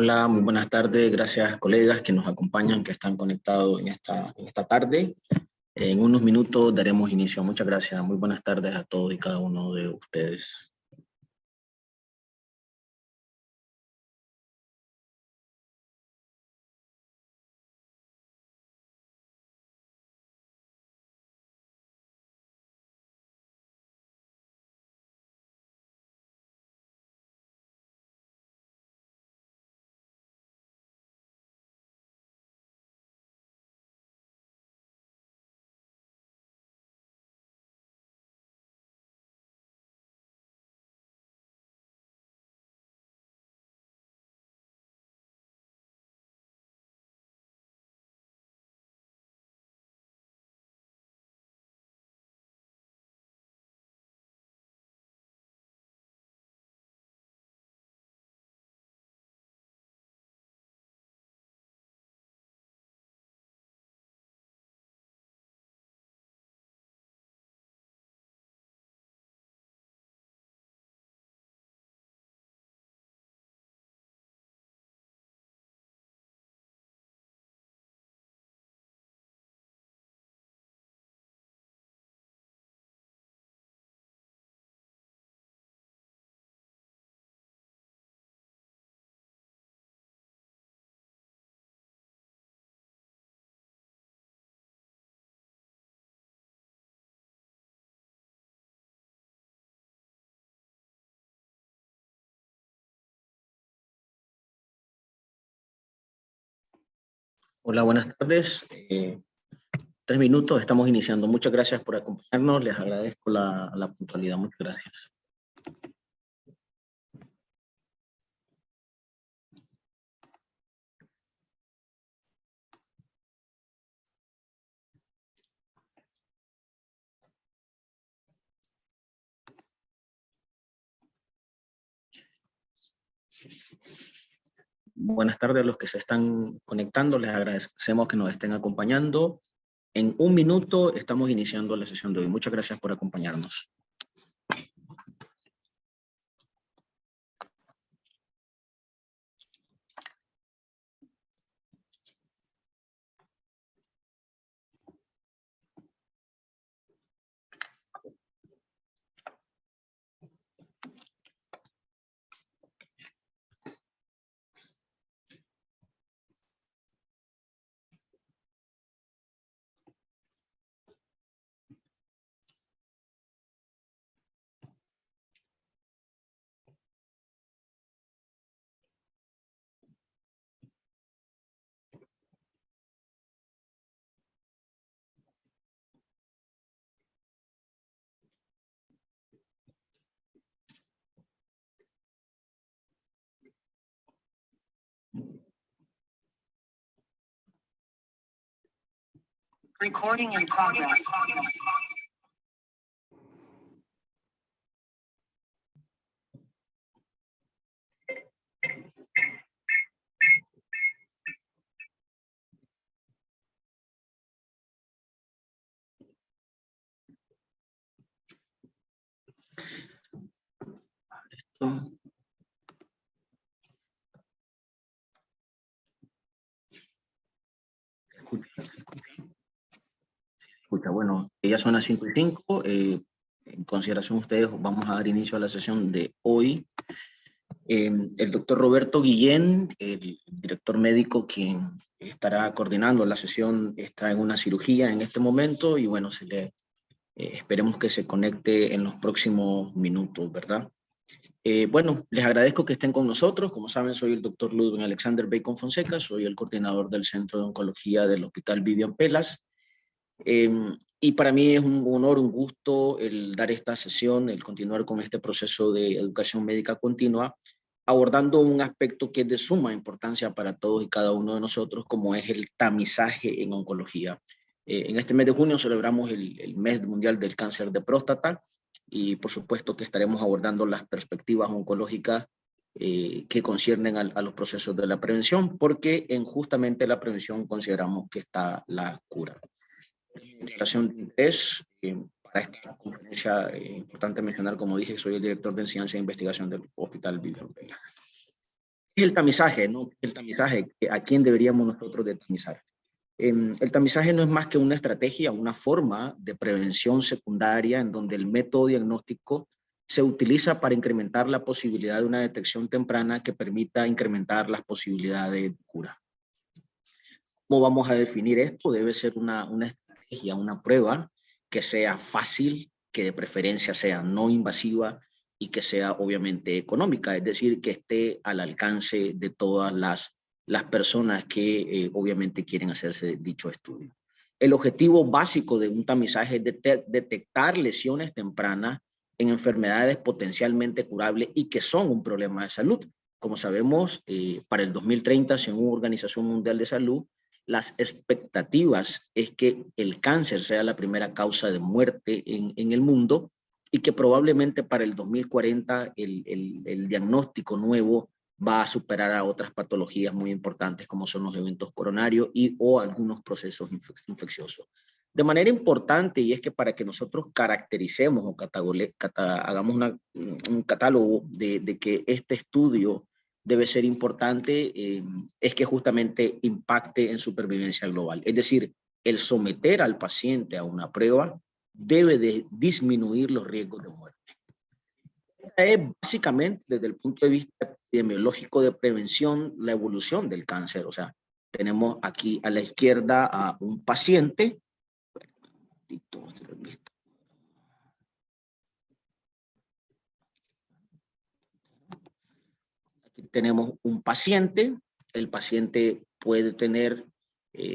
Hola, muy buenas tardes. Gracias, colegas que nos acompañan, que están conectados en esta tarde. En unos minutos daremos inicio. Muchas gracias. Muy buenas tardes a todos y cada uno de ustedes. Hola, buenas tardes. 3 minutos, estamos iniciando. Muchas gracias por acompañarnos. Les agradezco la puntualidad. Muchas gracias. Buenas tardes a los que se están conectando. Les agradecemos que nos estén acompañando. En un minuto estamos iniciando la sesión de hoy. Muchas gracias por acompañarnos. Recording in progress. Escucha, bueno, ya son las 5:05. En consideración ustedes, vamos a dar inicio a la sesión de hoy. El doctor Roberto Guillén, el director médico quien estará coordinando la sesión, está en una cirugía en este momento y bueno, esperemos que se conecte en los próximos minutos, ¿verdad? Bueno, les agradezco que estén con nosotros. Como saben, soy el doctor Ludwig Alexander Bacon Fonseca, soy el coordinador del Centro de Oncología del Hospital Vivian Pelas. Y para mí es un honor, un gusto el dar esta sesión, el continuar con este proceso de educación médica continua, abordando un aspecto que es de suma importancia para todos y cada uno de nosotros, como es el tamizaje en oncología. En este mes de junio celebramos el mes mundial del cáncer de próstata y por supuesto que estaremos abordando las perspectivas oncológicas que conciernen a los procesos de la prevención, porque en justamente la prevención consideramos que está la cura. En relación de interés, para esta conferencia, importante mencionar, como dije, soy el director de Ciencia e Investigación del Hospital Vivian Pelas. el tamizaje, ¿no? El tamizaje, ¿a quién deberíamos nosotros de tamizar? El tamizaje no es más que una estrategia, una forma de prevención secundaria en donde el método diagnóstico se utiliza para incrementar la posibilidad de una detección temprana que permita incrementar las posibilidades de cura. ¿Cómo vamos a definir esto? Debe ser una estrategia, una prueba que sea fácil, que de preferencia sea no invasiva y que sea obviamente económica, es decir, que esté al alcance de todas las personas que obviamente quieren hacerse dicho estudio. El objetivo básico de un tamizaje es detectar lesiones tempranas en enfermedades potencialmente curables y que son un problema de salud. Como sabemos, para el 2030, según Organización Mundial de Salud, las expectativas es que el cáncer sea la primera causa de muerte en el mundo y que probablemente para el 2040 el diagnóstico nuevo va a superar a otras patologías muy importantes como son los eventos coronarios y o algunos procesos infecciosos. De manera importante, y es que para que nosotros caractericemos o hagamos un catálogo de que este estudio debe ser importante, es que justamente impacte en supervivencia global. Es decir, el someter al paciente a una prueba debe de disminuir los riesgos de muerte. Esta es básicamente, desde el punto de vista epidemiológico de prevención, la evolución del cáncer. O sea, tenemos aquí a la izquierda a un paciente. Aquí tenemos un paciente. El paciente puede tener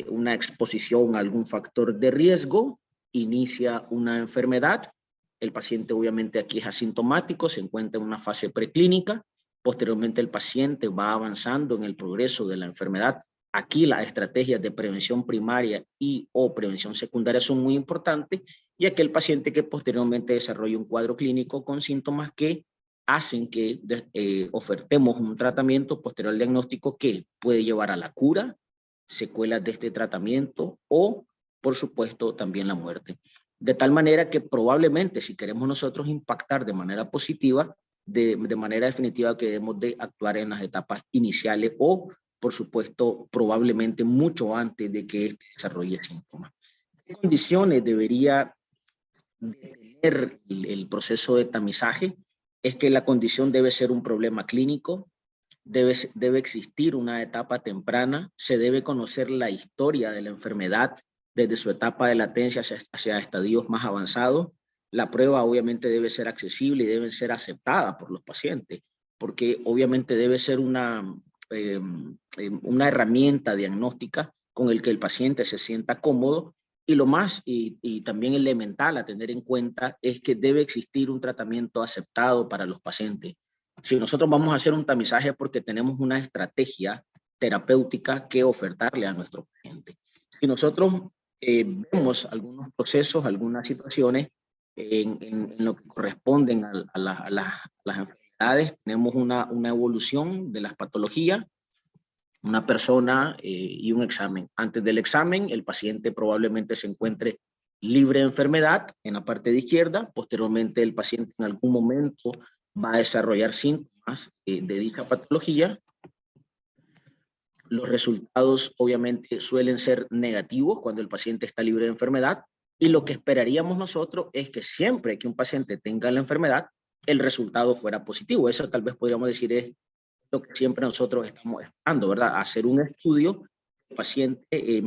una exposición a algún factor de riesgo, inicia una enfermedad. El paciente obviamente aquí es asintomático, se encuentra en una fase preclínica. Posteriormente el paciente va avanzando en el progreso de la enfermedad. Aquí las estrategias de prevención primaria y o prevención secundaria son muy importantes, y aquel paciente que posteriormente desarrolla un cuadro clínico con síntomas que hacen que ofertemos un tratamiento posterior al diagnóstico que puede llevar a la cura, secuelas de este tratamiento o, por supuesto, también la muerte. De tal manera que probablemente si queremos nosotros impactar de manera positiva, de manera definitiva, que debemos de actuar en las etapas iniciales o, por supuesto, probablemente mucho antes de que este desarrolle síntomas. ¿Qué condiciones debería de tener el proceso de tamizaje? Es que la condición debe ser un problema clínico, debe existir una etapa temprana, se debe conocer la historia de la enfermedad desde su etapa de latencia hacia estadios más avanzados. La prueba obviamente debe ser accesible y debe ser aceptada por los pacientes, porque obviamente debe ser una herramienta diagnóstica con el que el paciente se sienta cómodo. Y lo más y también elemental a tener en cuenta es que debe existir un tratamiento aceptado para los pacientes. Si nosotros vamos a hacer un tamizaje es porque tenemos una estrategia terapéutica que ofertarle a nuestro paciente. Si nosotros vemos algunos procesos, algunas situaciones en lo que corresponden a las enfermedades, tenemos una evolución de las patologías, una persona y un examen. Antes del examen, el paciente probablemente se encuentre libre de enfermedad en la parte de izquierda. Posteriormente, el paciente en algún momento va a desarrollar síntomas de dicha patología. Los resultados obviamente suelen ser negativos cuando el paciente está libre de enfermedad, y lo que esperaríamos nosotros es que siempre que un paciente tenga la enfermedad, el resultado fuera positivo. Eso tal vez podríamos decir es lo que siempre nosotros estamos esperando, ¿verdad? Hacer un estudio que el paciente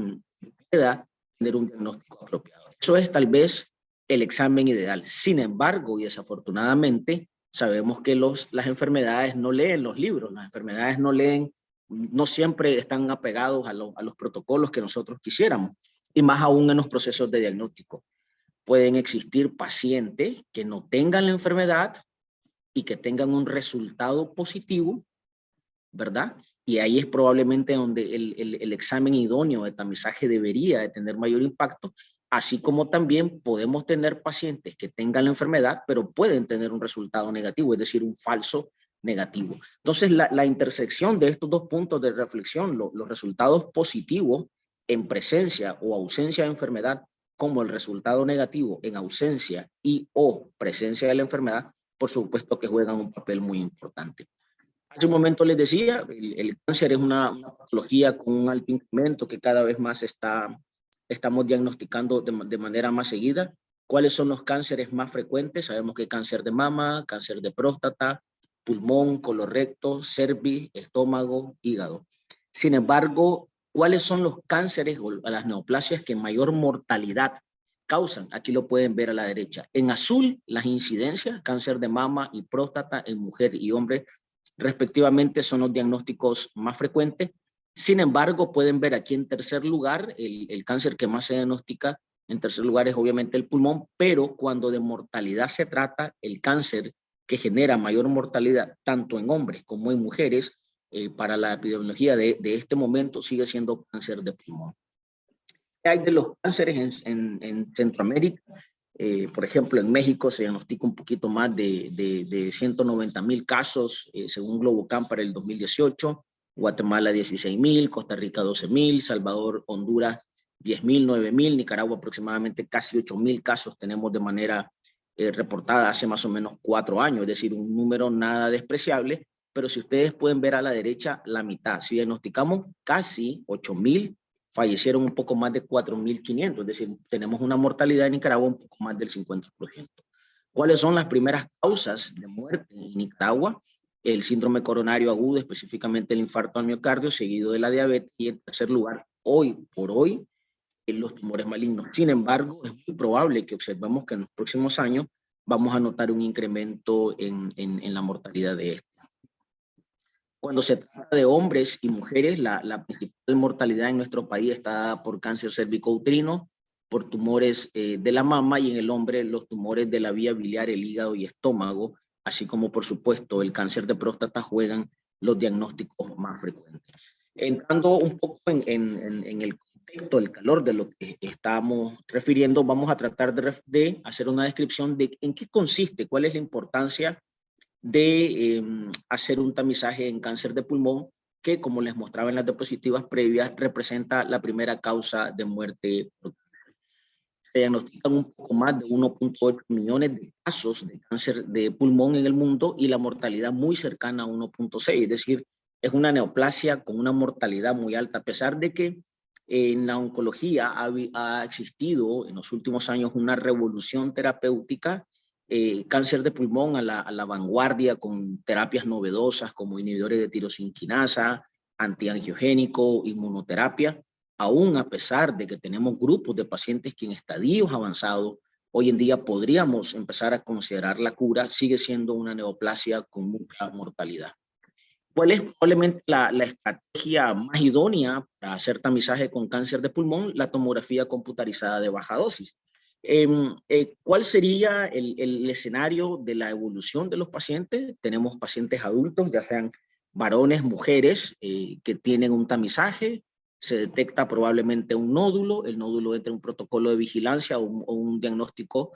pueda tener un diagnóstico apropiado. Eso es tal vez el examen ideal. Sin embargo, y desafortunadamente, sabemos que las enfermedades no leen los libros, las enfermedades no siempre están apegados a los protocolos que nosotros quisiéramos, y más aún en los procesos de diagnóstico. Pueden existir pacientes que no tengan la enfermedad y que tengan un resultado positivo, ¿verdad? Y ahí es probablemente donde el examen idóneo de tamizaje debería de tener mayor impacto, así como también podemos tener pacientes que tengan la enfermedad, pero pueden tener un resultado negativo, es decir, un falso negativo. Entonces, la intersección de estos dos puntos de reflexión, los resultados positivos en presencia o ausencia de enfermedad, como el resultado negativo en ausencia y o presencia de la enfermedad, por supuesto que juegan un papel muy importante. Hace un momento les decía, el cáncer es una patología con un alto incremento que cada vez más estamos diagnosticando de manera más seguida. ¿Cuáles son los cánceres más frecuentes? Sabemos que cáncer de mama, cáncer de próstata, pulmón, colorecto, cervix, estómago, hígado. Sin embargo, ¿cuáles son los cánceres o las neoplasias que mayor mortalidad causan? Aquí lo pueden ver a la derecha. En azul, las incidencias, cáncer de mama y próstata en mujer y hombre, respectivamente, son los diagnósticos más frecuentes. Sin embargo, pueden ver aquí en tercer lugar, el cáncer que más se diagnostica en tercer lugar es obviamente el pulmón, pero cuando de mortalidad se trata, el cáncer que genera mayor mortalidad, tanto en hombres como en mujeres, para la epidemiología de este momento sigue siendo cáncer de pulmón. ¿Qué hay de los cánceres en Centroamérica? Por ejemplo, en México se diagnostica un poquito más de 190,000 casos, según Globocam para el 2018, Guatemala 16,000, Costa Rica 12,000, Salvador, Honduras 10,000, 9,000, Nicaragua aproximadamente casi 8,000 casos tenemos de manera reportada hace más o menos 4 años, es decir, un número nada despreciable, pero si ustedes pueden ver a la derecha, la mitad. Si diagnosticamos casi 8,000, fallecieron un poco más de 4,500, es decir, tenemos una mortalidad en Nicaragua un poco más del 50%. ¿Cuáles son las primeras causas de muerte en Nicaragua? El síndrome coronario agudo, específicamente el infarto al miocardio, seguido de la diabetes, y en tercer lugar, hoy por hoy, los tumores malignos. Sin embargo, es muy probable que observemos que en los próximos años vamos a notar un incremento en la mortalidad de esto. Cuando se trata de hombres y mujeres, la principal mortalidad en nuestro país está por cáncer cervicouterino, por tumores de la mama, y en el hombre los tumores de la vía biliar, el hígado y estómago, así como por supuesto el cáncer de próstata juegan los diagnósticos más frecuentes. Entrando un poco en el contexto, el calor de lo que estamos refiriendo, vamos a tratar de hacer una descripción de en qué consiste, cuál es la importancia de hacer un tamizaje en cáncer de pulmón, que como les mostraba en las diapositivas previas, representa la primera causa de muerte. Se diagnostican un poco más de 1,8 millones de casos de cáncer de pulmón en el mundo y la mortalidad muy cercana a 1,6, es decir, es una neoplasia con una mortalidad muy alta, a pesar de que en la oncología ha existido en los últimos años una revolución terapéutica, cáncer de pulmón a la vanguardia con terapias novedosas como inhibidores de tirosinquinasa, antiangiogénico, inmunoterapia. Aún a pesar de que tenemos grupos de pacientes que en estadios avanzados hoy en día podríamos empezar a considerar la cura, sigue siendo una neoplasia con mucha mortalidad. ¿Cuál es probablemente la estrategia más idónea para hacer tamizaje con cáncer de pulmón? La tomografía computarizada de baja dosis. ¿Cuál sería el escenario de la evolución de los pacientes? Tenemos pacientes adultos, ya sean varones, mujeres, que tienen un tamizaje, se detecta probablemente un nódulo, el nódulo entra en un protocolo de vigilancia o un diagnóstico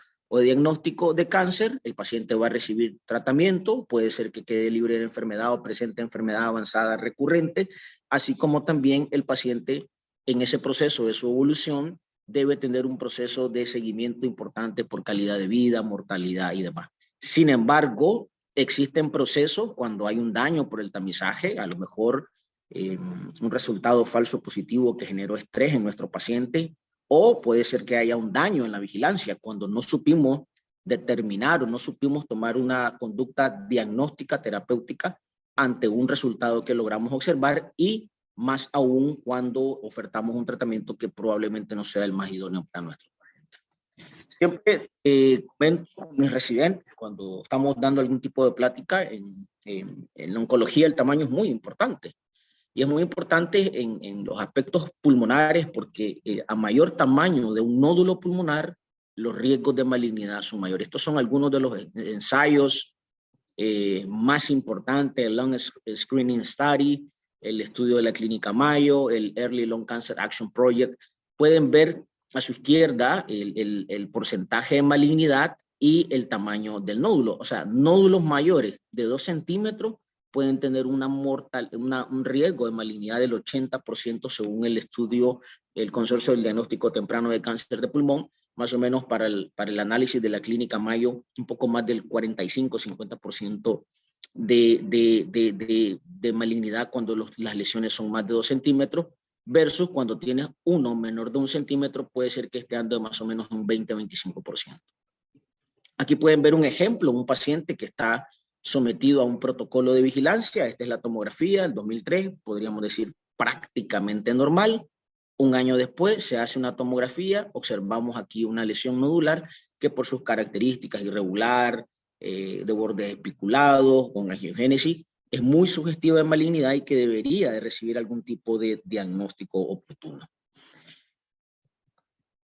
de cáncer, el paciente va a recibir tratamiento, puede ser que quede libre de enfermedad o presente enfermedad avanzada recurrente, así como también el paciente en ese proceso de su evolución debe tener un proceso de seguimiento importante por calidad de vida, mortalidad y demás. Sin embargo, existen procesos cuando hay un daño por el tamizaje, a lo mejor un resultado falso positivo que generó estrés en nuestro paciente, o puede ser que haya un daño en la vigilancia cuando no supimos determinar o no supimos tomar una conducta diagnóstica terapéutica ante un resultado que logramos observar, y más aún cuando ofertamos un tratamiento que probablemente no sea el más idóneo para nuestro paciente. Siempre comento con mis residentes cuando estamos dando algún tipo de plática en la oncología, el tamaño es muy importante. Y es muy importante en los aspectos pulmonares porque a mayor tamaño de un nódulo pulmonar, los riesgos de malignidad son mayores. Estos son algunos de los ensayos más importantes: el Lung Screening Study, el estudio de la Clínica Mayo, el Early Lung Cancer Action Project. Pueden ver a su izquierda el porcentaje de malignidad y el tamaño del nódulo. O sea, nódulos mayores de 2 centímetros pueden tener un riesgo de malignidad del 80% según el estudio, el Consorcio del Diagnóstico Temprano de Cáncer de Pulmón, más o menos para el análisis de la Clínica Mayo, un poco más del 45-50% de malignidad cuando las lesiones son más de 2 centímetros, versus cuando tienes uno menor de 1 centímetro, puede ser que esté dando más o menos un 20-25%. Aquí pueden ver un ejemplo, un paciente que está sometido a un protocolo de vigilancia. Esta es la tomografía del 2003, podríamos decir prácticamente normal. Un año después se hace una tomografía, observamos aquí una lesión nodular que por sus características irregular, de bordes espiculados, con angiogénesis, es muy sugestiva de malignidad y que debería de recibir algún tipo de diagnóstico oportuno.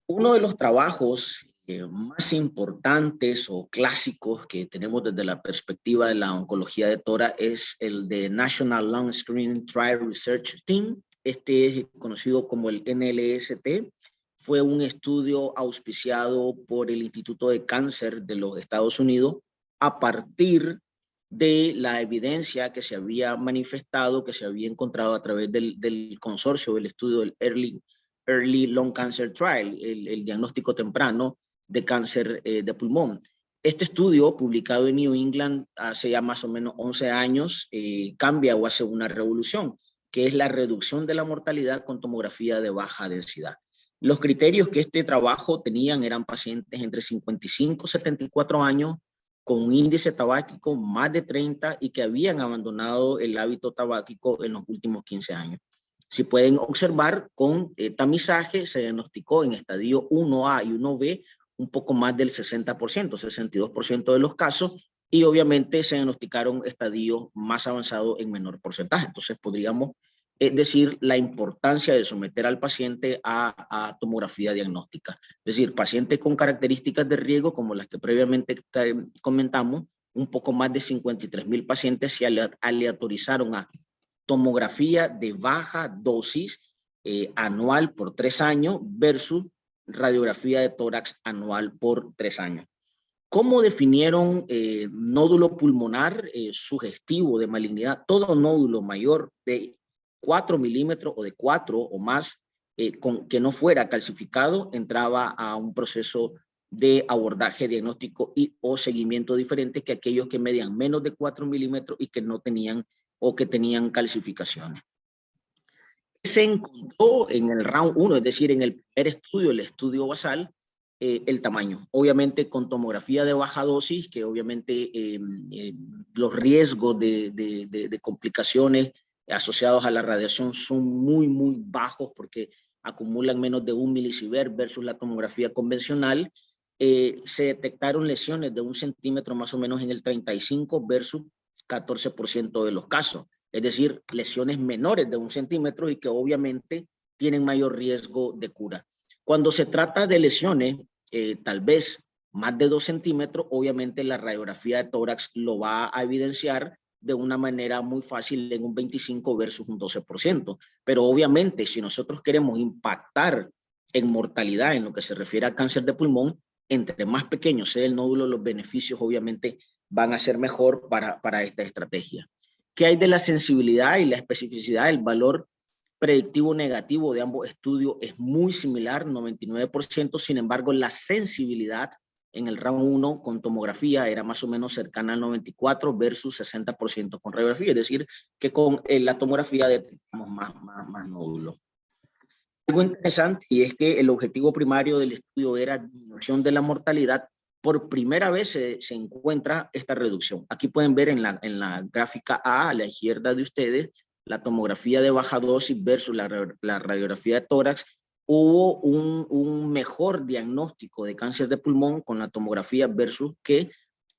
Uno de los trabajos más importantes o clásicos que tenemos desde la perspectiva de la oncología de tórax es el de National Lung Screening Trial Research Team. Este es conocido como el NLST. Fue un estudio auspiciado por el Instituto de Cáncer de los Estados Unidos a partir de la evidencia que se había manifestado, que se había encontrado a través del consorcio del estudio del Early Lung Cancer Trial, el diagnóstico temprano de cáncer de pulmón. Este estudio, publicado en New England hace ya más o menos 11 años, cambia o hace una revolución, que es la reducción de la mortalidad con tomografía de baja densidad. Los criterios que este trabajo tenían eran pacientes entre 55 y 74 años, con un índice tabáquico más de 30 y que habían abandonado el hábito tabáquico en los últimos 15 años. Si pueden observar, con tamizaje se diagnosticó en estadio 1A y 1B un poco más del 60%, 62% de los casos, y obviamente se diagnosticaron estadios más avanzados en menor porcentaje. Entonces podríamos decir la importancia de someter al paciente a tomografía diagnóstica. Es decir, pacientes con características de riesgo como las que previamente comentamos, un poco más de 53,000 pacientes se aleatorizaron a tomografía de baja dosis anual por 3 años versus radiografía de tórax anual por 3 años. ¿Cómo definieron nódulo pulmonar sugestivo de malignidad? Todo nódulo mayor de 4 milímetros o de 4 o más que no fuera calcificado entraba a un proceso de abordaje diagnóstico y o seguimiento diferente que aquellos que medían menos de 4 milímetros y que no tenían o que tenían calcificaciones. Se encontró en el round 1, es decir, en el primer estudio, el estudio basal, el tamaño. Obviamente con tomografía de baja dosis, que obviamente los riesgos de complicaciones asociados a la radiación son muy, muy bajos porque acumulan menos de 1 milisievert versus la tomografía convencional. Se detectaron lesiones de 1 centímetro más o menos en el 35 versus 14% de los casos. Es decir, lesiones menores de 1 centímetro y que obviamente tienen mayor riesgo de cura. Cuando se trata de lesiones, tal vez más de 2 centímetros, obviamente la radiografía de tórax lo va a evidenciar de una manera muy fácil en un 25 versus un 12%. Pero obviamente, si nosotros queremos impactar en mortalidad en lo que se refiere a cáncer de pulmón, entre más pequeño sea el nódulo, los beneficios obviamente van a ser mejor para esta estrategia. ¿Qué hay de la sensibilidad y la especificidad? El valor predictivo negativo de ambos estudios es muy similar, 99%, sin embargo, la sensibilidad en el round 1 con tomografía era más o menos cercana al 94 versus 60% con radiografía, es decir, que con la tomografía detectamos más nódulos. Algo interesante y es que el objetivo primario del estudio era disminución de la mortalidad. Por primera vez se encuentra esta reducción. Aquí pueden ver en la gráfica A la izquierda de ustedes, la tomografía de baja dosis versus la radiografía de tórax. Hubo un mejor diagnóstico de cáncer de pulmón con la tomografía versus que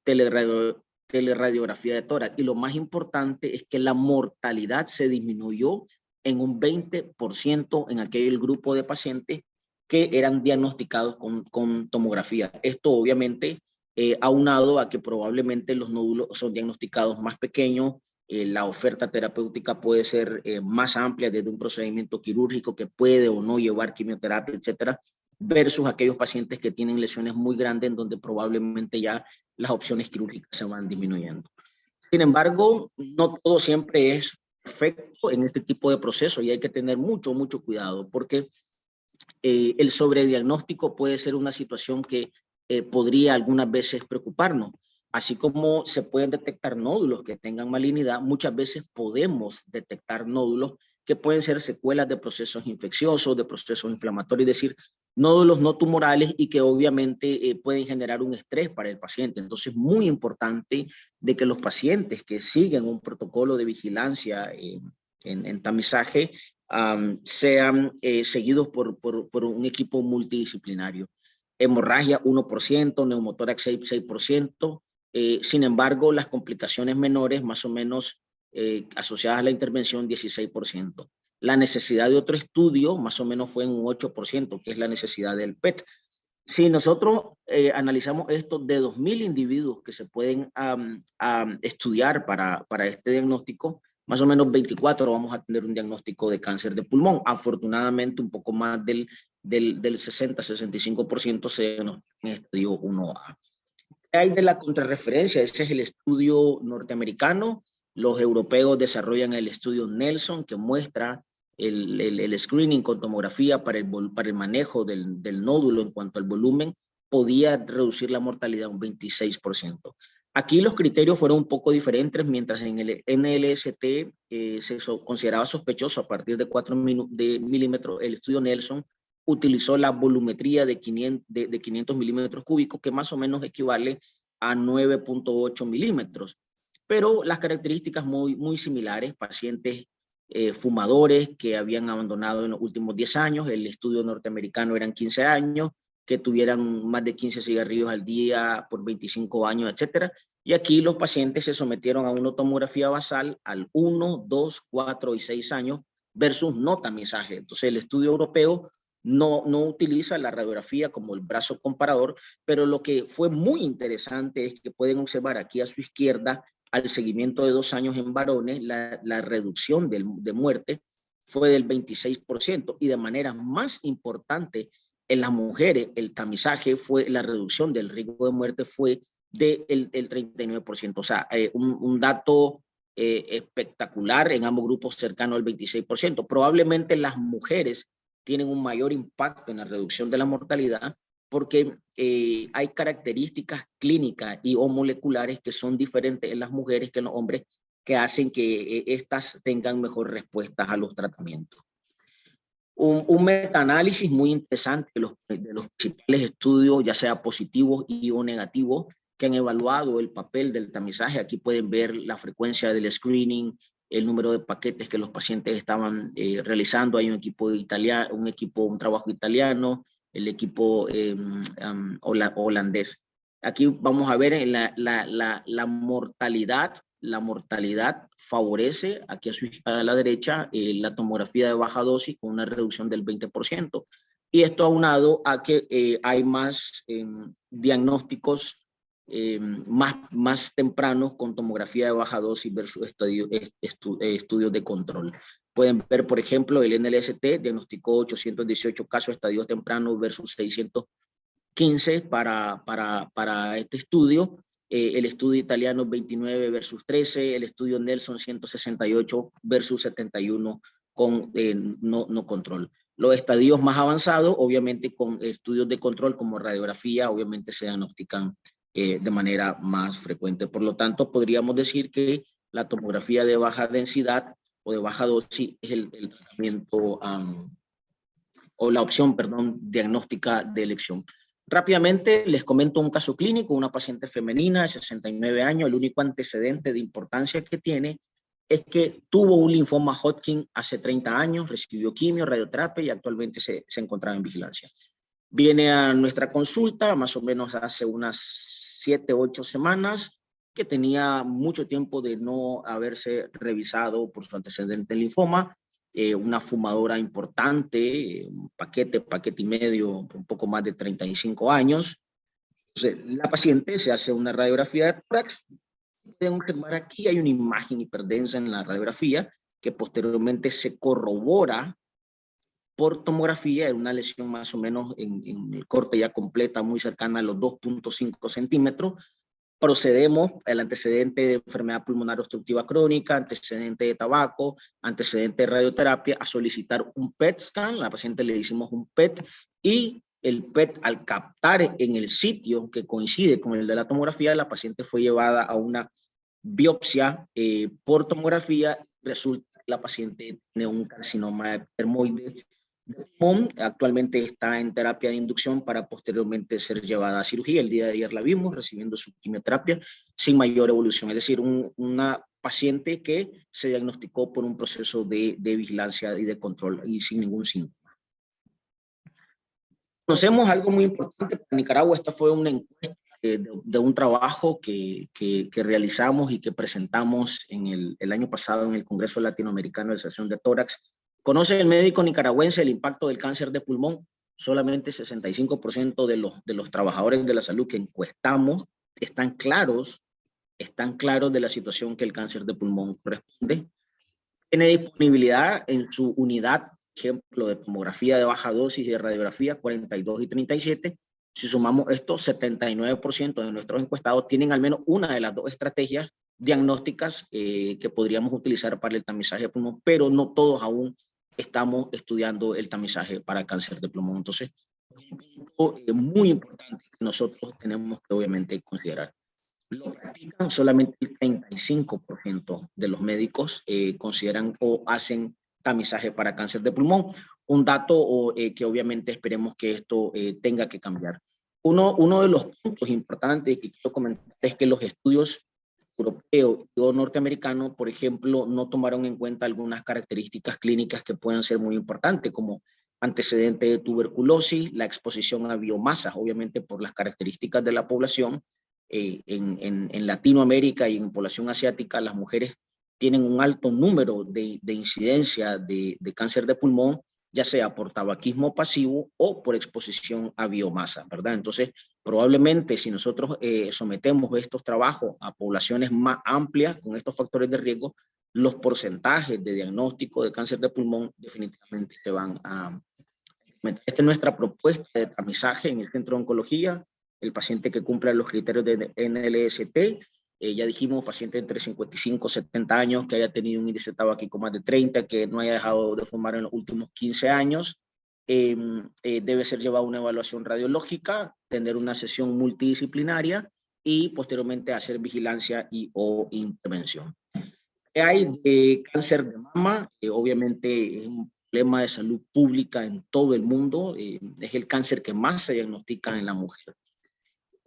teleradiografía de tórax. Y lo más importante es que la mortalidad se disminuyó en un 20% en aquel grupo de pacientes que eran diagnosticados con tomografía. Esto obviamente aunado a que probablemente los nódulos son diagnosticados más pequeños, la oferta terapéutica puede ser más amplia desde un procedimiento quirúrgico que puede o no llevar quimioterapia, etcétera, versus aquellos pacientes que tienen lesiones muy grandes en donde probablemente ya las opciones quirúrgicas se van disminuyendo. Sin embargo, no todo siempre es perfecto en este tipo de procesos y hay que tener mucho cuidado porque el sobrediagnóstico puede ser una situación que podría algunas veces preocuparnos. Así como se pueden detectar nódulos que tengan malignidad, muchas veces podemos detectar nódulos que pueden ser secuelas de procesos infecciosos, de procesos inflamatorios, es decir, nódulos no tumorales y que obviamente pueden generar un estrés para el paciente. Entonces, muy importante de que los pacientes que siguen un protocolo de vigilancia en tamizaje sean seguidos por un equipo multidisciplinario. Hemorragia 1%, neumotórax 6%. Sin embargo, las complicaciones menores, más o menos asociadas a la intervención, 16%. La necesidad de otro estudio, más o menos fue en un 8%, que es la necesidad del PET. Si nosotros analizamos esto de 2.000 individuos que se pueden estudiar para este diagnóstico, más o menos 24 vamos a tener un diagnóstico de cáncer de pulmón. Afortunadamente, un poco más del 60-65% se en estudio 1A. Hay de la contrarreferencia, ese es el estudio norteamericano. Los europeos desarrollan el estudio Nelson, que muestra el screening con tomografía para el manejo del nódulo en cuanto al volumen, podía reducir la mortalidad un 26%. Aquí los criterios fueron un poco diferentes, mientras en el NLST se consideraba sospechoso a partir de 4 milímetros, el estudio Nelson utilizó la volumetría de 500 milímetros cúbicos, que más o menos equivale a 9.8 milímetros. Pero las características muy similares, pacientes fumadores que habían abandonado en los últimos 10 años, el estudio norteamericano eran 15 años, que tuvieran más de 15 cigarrillos al día por 25 años, etcétera. Y aquí los pacientes se sometieron a una tomografía basal al 1, 2, 4 y 6 años versus no tamizaje. Entonces el estudio europeo no utiliza la radiografía como el brazo comparador, pero lo que fue muy interesante es que pueden observar aquí a su izquierda, al seguimiento de 2 años en varones, la reducción de muerte fue del 26%, y de manera más importante en las mujeres el tamizaje fue, la reducción del riesgo de muerte fue del 39%, o sea, un dato espectacular en ambos grupos, cercano al 26%. Probablemente las mujeres tienen un mayor impacto en la reducción de la mortalidad porque hay características clínicas y o moleculares que son diferentes en las mujeres que en los hombres, que hacen que estas tengan mejor respuestas a los tratamientos. Un metaanálisis muy interesante de los principales estudios, ya sea positivos y o negativos, que han evaluado el papel del tamizaje. Aquí pueden ver la frecuencia del screening, el número de paquetes que los pacientes estaban realizando. Hay un equipo italiano, un trabajo italiano, el equipo holandés. Aquí vamos a ver la mortalidad. La mortalidad favorece, aquí a la derecha, la tomografía de baja dosis con una reducción del 20%. Y esto aunado a que hay más diagnósticos más tempranos con tomografía de baja dosis versus estudios de control. Pueden ver, por ejemplo, el NLST diagnosticó 818 casos estadios tempranos versus 615 para este estudio. El estudio italiano 29 versus 13, el estudio Nelson 168 versus 71 con no control. Los estadios más avanzados, obviamente con estudios de control como radiografía, obviamente se diagnostican de manera más frecuente. Por lo tanto, podríamos decir que la tomografía de baja densidad o de baja dosis es el tratamiento o la opción, perdón, diagnóstica de elección. Rápidamente les comento un caso clínico, una paciente femenina de 69 años, el único antecedente de importancia que tiene es que tuvo un linfoma Hodgkin hace 30 años, recibió quimio, radioterapia y actualmente se encontraba en vigilancia. Viene a nuestra consulta más o menos hace unas 7, 8 semanas, que tenía mucho tiempo de no haberse revisado por su antecedente de linfoma, una fumadora importante, un paquete y medio, un poco más de 35 años. Entonces, la paciente se hace una radiografía de tórax. Pueden observar aquí, hay una imagen hiperdensa en la radiografía que posteriormente se corrobora por tomografía. Era una lesión más o menos en el corte ya completa, muy cercana a los 2.5 centímetros. Procedemos al antecedente de enfermedad pulmonar obstructiva crónica, antecedente de tabaco, antecedente de radioterapia, a solicitar un PET scan. A la paciente le hicimos un PET y el PET, al captar en el sitio que coincide con el de la tomografía, la paciente fue llevada a una biopsia por tomografía. Resulta que la paciente tiene un carcinoma dermoide de pulmón. Actualmente está en terapia de inducción para posteriormente ser llevada a cirugía. El día de ayer la vimos recibiendo su quimioterapia sin mayor evolución. Es decir, una paciente que se diagnosticó por un proceso de vigilancia y de control y sin ningún síntoma. Conocemos algo muy importante para Nicaragua. Esta fue una encuesta de un trabajo que realizamos y que presentamos en el año pasado en el Congreso Latinoamericano de Asociación de Tórax. ¿Conoce el médico nicaragüense el impacto del cáncer de pulmón? Solamente 65% de los trabajadores de la salud que encuestamos están claros de la situación que el cáncer de pulmón corresponde. Tiene disponibilidad en su unidad, ejemplo, de tomografía de baja dosis y de radiografía 42 y 37. Si sumamos esto, 79% de nuestros encuestados tienen al menos una de las dos estrategias diagnósticas que podríamos utilizar para el tamizaje de pulmón, pero no todos aún estamos estudiando el tamizaje para cáncer de pulmón. Entonces, un punto muy importante que nosotros tenemos que obviamente considerar. Lo practican solamente el 35% de los médicos consideran o hacen tamizaje para cáncer de pulmón. Un dato que obviamente esperemos que esto tenga que cambiar. Uno de los puntos importantes que quiero comentar es que los estudios europeos o norteamericanos, por ejemplo, no tomaron en cuenta algunas características clínicas que pueden ser muy importantes, como antecedente de tuberculosis, la exposición a biomasas, obviamente por las características de la población. En Latinoamérica y en población asiática, las mujeres tienen un alto número de incidencia de cáncer de pulmón, ya sea por tabaquismo pasivo o por exposición a biomasa, ¿verdad? Entonces, probablemente si nosotros sometemos estos trabajos a poblaciones más amplias con estos factores de riesgo, los porcentajes de diagnóstico de cáncer de pulmón definitivamente se van a... Esta es nuestra propuesta de tamizaje en el Centro de Oncología. El paciente que cumpla los criterios de NLST, ya dijimos, paciente entre 55 y 70 años, que haya tenido un índice tabaquíco más de 30, que no haya dejado de fumar en los últimos 15 años, debe ser llevado a una evaluación radiológica, tener una sesión multidisciplinaria y posteriormente hacer vigilancia y o intervención. ¿Qué hay de cáncer de mama? Obviamente es un problema de salud pública en todo el mundo, es el cáncer que más se diagnostica en la mujer.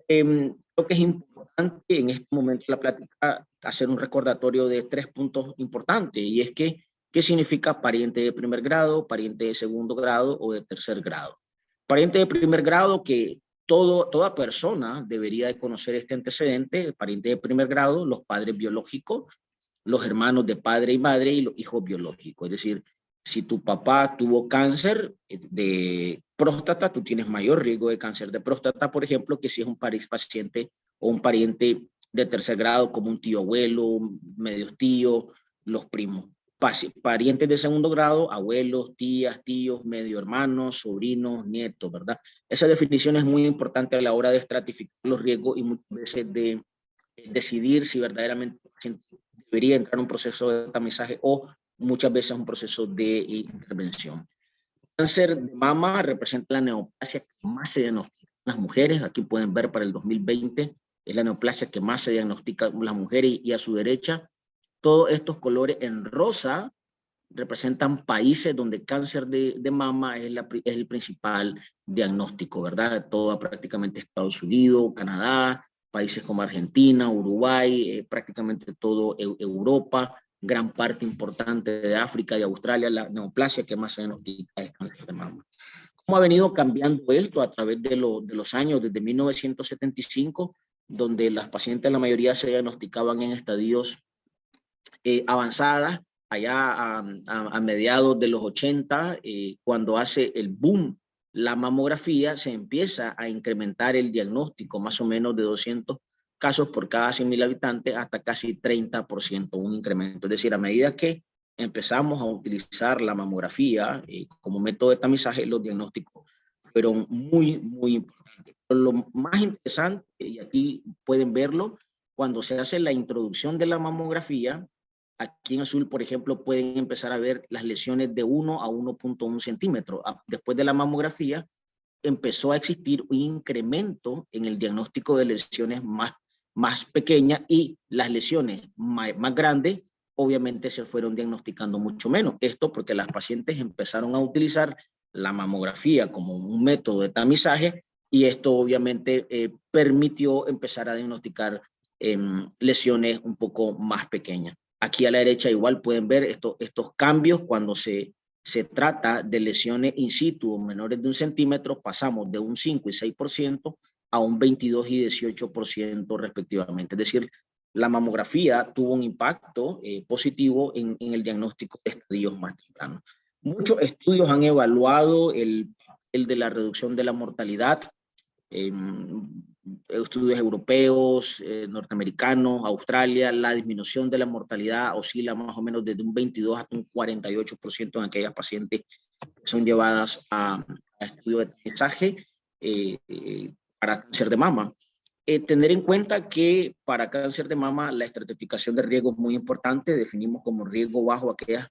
Creo que es importante en este momento de la plática hacer un recordatorio de 3 puntos importantes, y es que, ¿qué significa pariente de primer grado, pariente de segundo grado o de tercer grado? Pariente de primer grado, que toda persona debería de conocer este antecedente. Pariente de primer grado, los padres biológicos, los hermanos de padre y madre y los hijos biológicos. Es decir, si tu papá tuvo cáncer de próstata, tú tienes mayor riesgo de cáncer de próstata, por ejemplo, que si es un paciente o un pariente de tercer grado, como un tío abuelo, medios tíos, los primos. Parientes de segundo grado, abuelos, tías, tíos, medio hermanos, sobrinos, nietos, ¿verdad? Esa definición es muy importante a la hora de estratificar los riesgos y muchas veces de decidir si verdaderamente el paciente debería entrar en un proceso de tamizaje o muchas veces un proceso de intervención. Cáncer de mama representa la neoplasia que más se diagnostica en las mujeres. Aquí pueden ver para el 2020, es la neoplasia que más se diagnostica en las mujeres, y a su derecha, todos estos colores en rosa representan países donde cáncer de mama es el principal diagnóstico, ¿verdad? Todo prácticamente Estados Unidos, Canadá, países como Argentina, Uruguay, prácticamente todo Europa, gran parte importante de África y Australia. La neoplasia que más se diagnostica es cáncer de mama. ¿Cómo ha venido cambiando esto a través de los años? Desde 1975, donde las pacientes, la mayoría se diagnosticaban en estadios avanzadas, allá a mediados de los 80, cuando hace el boom la mamografía, se empieza a incrementar el diagnóstico, más o menos de 200 casos por cada 100.000 habitantes hasta casi 30%, un incremento. Es decir, a medida que empezamos a utilizar la mamografía como método de tamizaje, los diagnósticos fueron muy, muy importantes. Pero lo más interesante, y aquí pueden verlo, cuando se hace la introducción de la mamografía, aquí en azul, por ejemplo, pueden empezar a ver las lesiones de 1 a 1.1 centímetros. Después de la mamografía, empezó a existir un incremento en el diagnóstico de lesiones más pequeñas, y las lesiones más grandes obviamente se fueron diagnosticando mucho menos. Esto porque las pacientes empezaron a utilizar la mamografía como un método de tamizaje, y esto obviamente permitió empezar a diagnosticar lesiones un poco más pequeñas. Aquí a la derecha igual pueden ver estos cambios cuando se trata de lesiones in situ menores de 1 centímetro. Pasamos de un 5 y 6% a un 22 y 18% respectivamente. Es decir, la mamografía tuvo un impacto positivo en el diagnóstico de estadios más tempranos. Muchos estudios han evaluado el de la reducción de la mortalidad, estudios europeos, norteamericanos, Australia. La disminución de la mortalidad oscila más o menos desde un 22 hasta un 48% en aquellas pacientes que son llevadas a estudios de tamizaje para cáncer de mama. Tener en cuenta que para cáncer de mama la estratificación de riesgo es muy importante. Definimos como riesgo bajo aquellas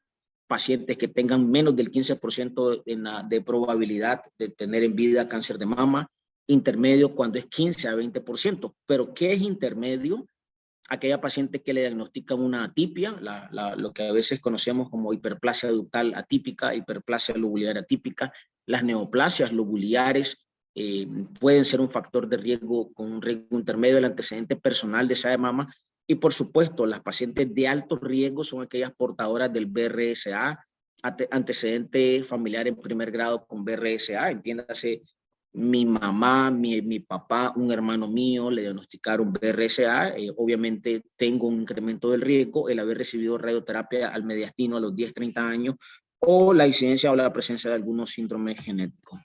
pacientes que tengan menos del 15% de probabilidad de tener en vida cáncer de mama. Intermedio cuando es 15 a 20%. ¿Pero qué es intermedio? Aquella paciente que le diagnostican una atipia, lo que a veces conocemos como hiperplasia ductal atípica, hiperplasia lobular atípica. Las neoplasias lobulares pueden ser un factor de riesgo con un riesgo intermedio del antecedente personal de esa de mama. Y por supuesto, las pacientes de alto riesgo son aquellas portadoras del BRSA, antecedente familiar en primer grado con BRSA, entiéndase, mi mamá, mi papá, un hermano mío le diagnosticaron BRCA. Obviamente tengo un incremento del riesgo, el haber recibido radioterapia al mediastino a los 10, 30 años, o la incidencia o la presencia de algunos síndromes genéticos.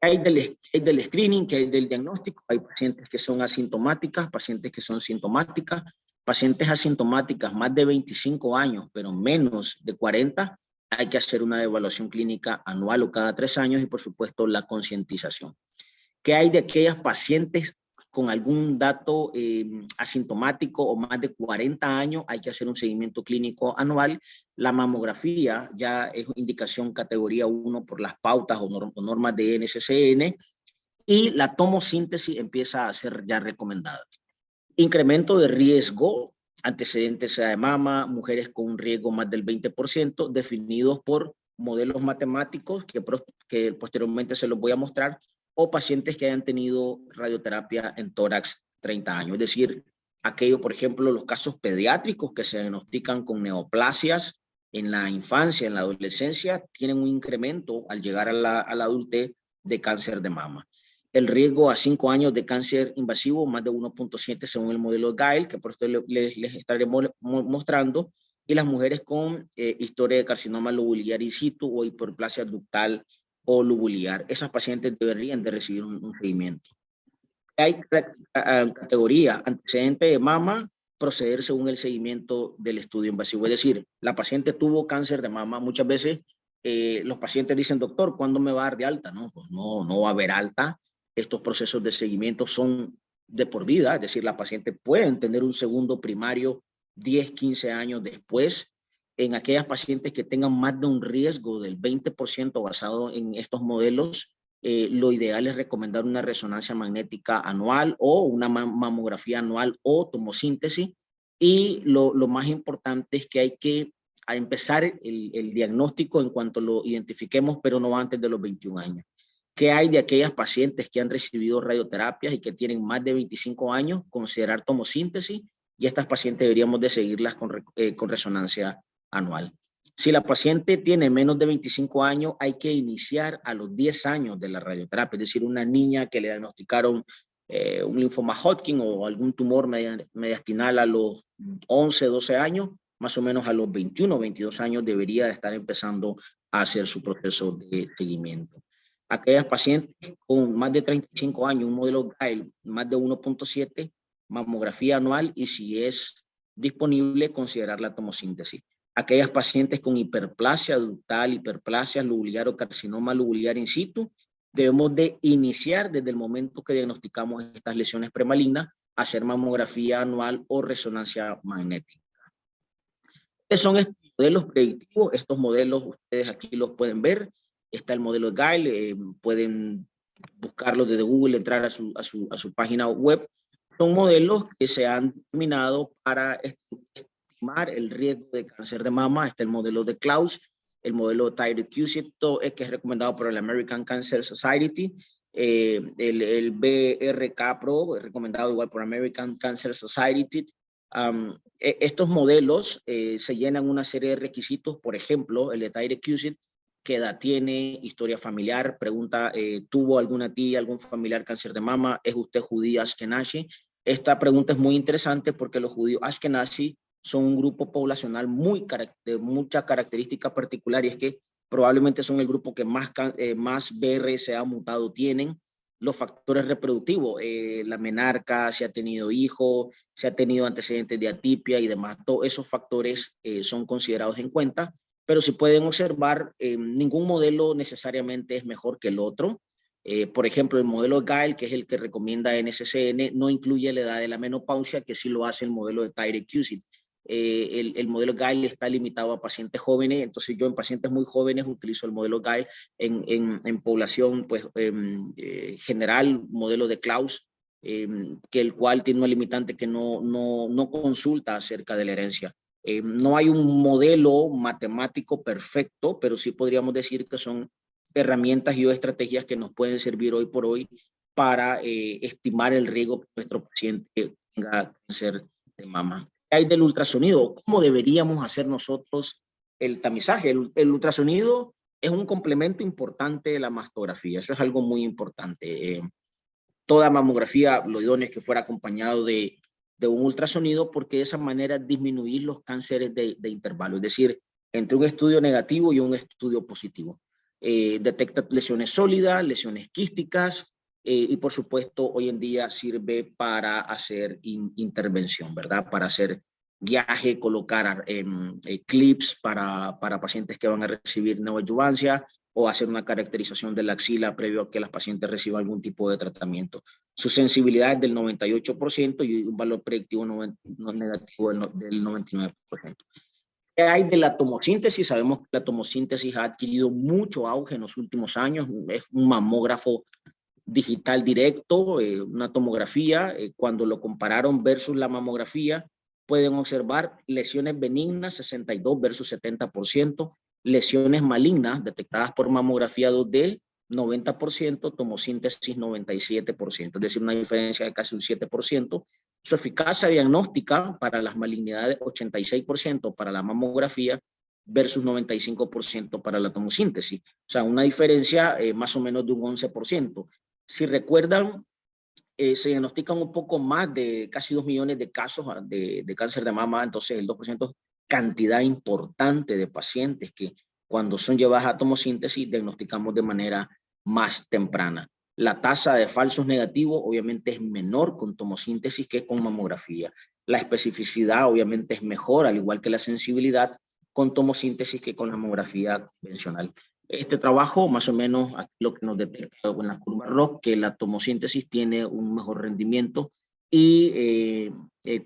Hay del screening, que hay del diagnóstico. Hay pacientes que son asintomáticas, pacientes que son sintomáticas. Pacientes asintomáticas más de 25 años, pero menos de 40, hay que hacer una evaluación clínica anual o cada 3 años, y por supuesto la concientización. ¿Qué hay de aquellas pacientes con algún dato asintomático o más de 40 años? Hay que hacer un seguimiento clínico anual. La mamografía ya es indicación categoría 1 por las pautas o normas de NCCN, y la tomosíntesis empieza a ser ya recomendada. Incremento de riesgo, antecedentes de mama, mujeres con un riesgo más del 20%, definidos por modelos matemáticos que posteriormente se los voy a mostrar, o pacientes que hayan tenido radioterapia en tórax 30 años. Es decir, aquello, por ejemplo, los casos pediátricos que se diagnostican con neoplasias en la infancia, en la adolescencia, tienen un incremento al llegar a la adultez de cáncer de mama. El riesgo a 5 años de cáncer invasivo, más de 1.7 según el modelo GAIL, que por esto les estaré mostrando, y las mujeres con historia de carcinoma lobular in situ o hiperplasia ductal o lobular. Esas pacientes deberían de recibir un seguimiento. Hay categoría antecedente de mama, proceder según el seguimiento del estudio invasivo. Es decir, la paciente tuvo cáncer de mama. Muchas veces los pacientes dicen, doctor, ¿cuándo me va a dar de alta? No, pues no va a haber alta. Estos procesos de seguimiento son de por vida, es decir, la paciente puede tener un segundo primario 10, 15 años después. En aquellas pacientes que tengan más de un riesgo del 20% basado en estos modelos, lo ideal es recomendar una resonancia magnética anual o una mamografía anual o tomosíntesis. Y lo más importante es que hay que empezar el diagnóstico en cuanto lo identifiquemos, pero no antes de los 21 años. ¿Qué hay de aquellas pacientes que han recibido radioterapias y que tienen más de 25 años? Considerar tomosíntesis, y estas pacientes deberíamos de seguirlas con resonancia anual. Si la paciente tiene menos de 25 años, hay que iniciar a los 10 años de la radioterapia. Es decir, una niña que le diagnosticaron un linfoma Hodgkin o algún tumor mediastinal a los 11, 12 años, más o menos a los 21, 22 años debería estar empezando a hacer su proceso de seguimiento. Aquellas pacientes con más de 35 años, un modelo GAIL más de 1.7, mamografía anual, y si es disponible, considerar la tomosíntesis. Aquellas pacientes con hiperplasia ductal, hiperplasia lobular o carcinoma lobular in situ, debemos de iniciar desde el momento que diagnosticamos estas lesiones premalignas, hacer mamografía anual o resonancia magnética. ¿Qué son estos modelos predictivos? Estos modelos ustedes aquí los pueden ver. está el modelo Guile, pueden buscarlo desde Google, entrar a su página web. Son modelos que se han determinado para estimar el riesgo de cáncer de mama. Está el modelo de Klaus, el modelo Tyrer-Cuzick, que es recomendado por el American Cancer Society, el BRK Pro, recomendado igual por American Cancer Society. Estos modelos se llenan una serie de requisitos, por ejemplo, el de Tyrer-Cuzick, qué edad tiene, historia familiar, pregunta, ¿tuvo alguna tía, algún familiar cáncer de mama? ¿Es usted judía Ashkenazi? Esta pregunta es muy interesante porque los judíos Ashkenazi son un grupo poblacional de mucha característica particular, y es que probablemente son el grupo que más BRCA mutado tienen. Los factores reproductivos, la menarca, si ha tenido hijos, si ha tenido antecedentes de atipia y demás, todos esos factores son considerados en cuenta. Pero si pueden observar, ningún modelo necesariamente es mejor que el otro. Por ejemplo, el modelo Guile, que es el que recomienda NCCN, no incluye la edad de la menopausia, que sí lo hace el modelo de Tyrer-Cuzick. El modelo Guile está limitado a pacientes jóvenes, entonces yo en pacientes muy jóvenes utilizo el modelo Guile. En población pues, general, modelo de Klaus, que el cual tiene una limitante que no consulta acerca de la herencia. No hay un modelo matemático perfecto, pero sí podríamos decir que son herramientas y estrategias que nos pueden servir hoy por hoy para estimar el riesgo que nuestro paciente tenga cáncer de mama. ¿Qué hay del ultrasonido? ¿Cómo deberíamos hacer nosotros el tamizaje? El ultrasonido es un complemento importante de la mastografía. Eso es algo muy importante. Toda mamografía, lo idóneo es que fuera acompañado de un ultrasonido, porque de esa manera disminuir los cánceres de intervalo, es decir, entre un estudio negativo y un estudio positivo. Detecta lesiones sólidas, lesiones quísticas, y por supuesto hoy en día sirve para hacer intervención, ¿verdad? Para hacer guiaje, colocar clips para pacientes que van a recibir neoadyuvancia, o hacer una caracterización de la axila previo a que las pacientes reciban algún tipo de tratamiento. Su sensibilidad es del 98% y un valor predictivo no negativo del 99%. ¿Qué hay de la tomosíntesis? Sabemos que la tomosíntesis ha adquirido mucho auge en los últimos años. Es un mamógrafo digital directo, una tomografía. Cuando lo compararon versus la mamografía, pueden observar lesiones benignas 62 versus 70%, lesiones malignas detectadas por mamografía 2D 90%, tomosíntesis 97%, es decir, una diferencia de casi un 7%. Su eficacia diagnóstica para las malignidades 86% para la mamografía versus 95% para la tomosíntesis. O sea, una diferencia más o menos de un 11%. Si recuerdan, se diagnostican un poco más de casi 2 millones de casos de cáncer de mama, entonces el 2%, cantidad importante de pacientes que cuando son llevadas a tomosíntesis diagnosticamos de manera más temprana. La tasa de falsos negativos obviamente es menor con tomosíntesis que con mamografía. La especificidad obviamente es mejor, al igual que la sensibilidad, con tomosíntesis que con la mamografía convencional. Este trabajo, más o menos, lo que nos detecta en la curva ROC, que la tomosíntesis tiene un mejor rendimiento, y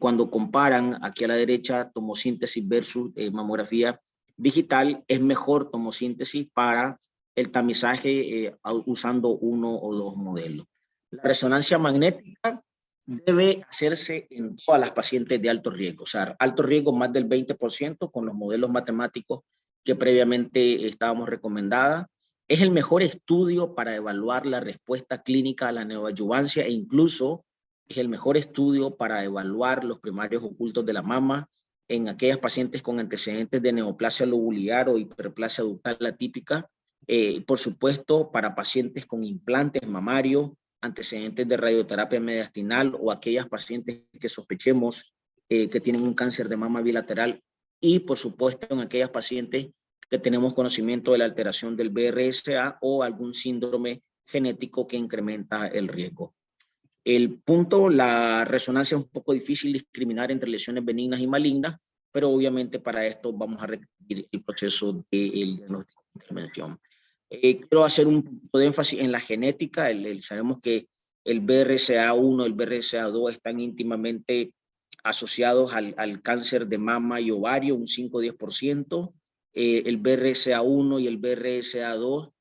cuando comparan aquí a la derecha tomosíntesis versus mamografía digital, es mejor tomosíntesis para el tamizaje usando uno o dos modelos. La resonancia magnética debe hacerse en todas las pacientes de alto riesgo, o sea, alto riesgo más del 20% con los modelos matemáticos que previamente estábamos recomendada. Es el mejor estudio para evaluar la respuesta clínica a la neoadyuvancia, e incluso es el mejor estudio para evaluar los primarios ocultos de la mama en aquellas pacientes con antecedentes de neoplasia lobular o hiperplasia ductal atípica. Por supuesto, para pacientes con implantes mamarios, antecedentes de radioterapia mediastinal, o aquellas pacientes que sospechemos que tienen un cáncer de mama bilateral, y por supuesto en aquellas pacientes que tenemos conocimiento de la alteración del BRCA o algún síndrome genético que incrementa el riesgo. El punto, la resonancia es un poco difícil discriminar entre lesiones benignas y malignas, pero obviamente para esto vamos a requerir el proceso del diagnóstico de intervención. Quiero hacer un punto de énfasis en la genética. Sabemos que el BRCA1 y el BRCA2 están íntimamente asociados al cáncer de mama y ovario, un 5-10%. El BRCA1 y el BRCA2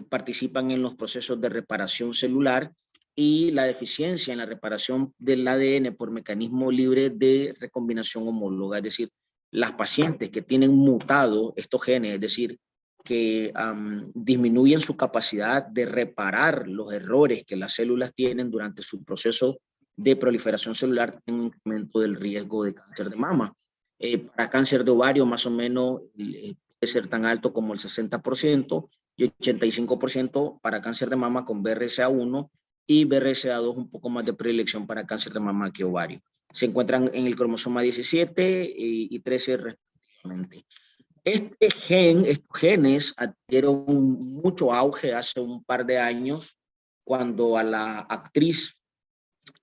participan en los procesos de reparación celular y la deficiencia en la reparación del ADN por mecanismo libre de recombinación homóloga, es decir, las pacientes que tienen mutado estos genes, es decir, que disminuyen su capacidad de reparar los errores que las células tienen durante su proceso de proliferación celular, tienen un incremento del riesgo de cáncer de mama. Para cáncer de ovario, más o menos, puede ser tan alto como el 60% y 85% para cáncer de mama con BRCA1 y BRCA2 un poco más de predilección para cáncer de mama que ovario. Se encuentran en el cromosoma 17 y 13 respectivamente. Estos genes adquirieron mucho auge hace un par de años cuando a la actriz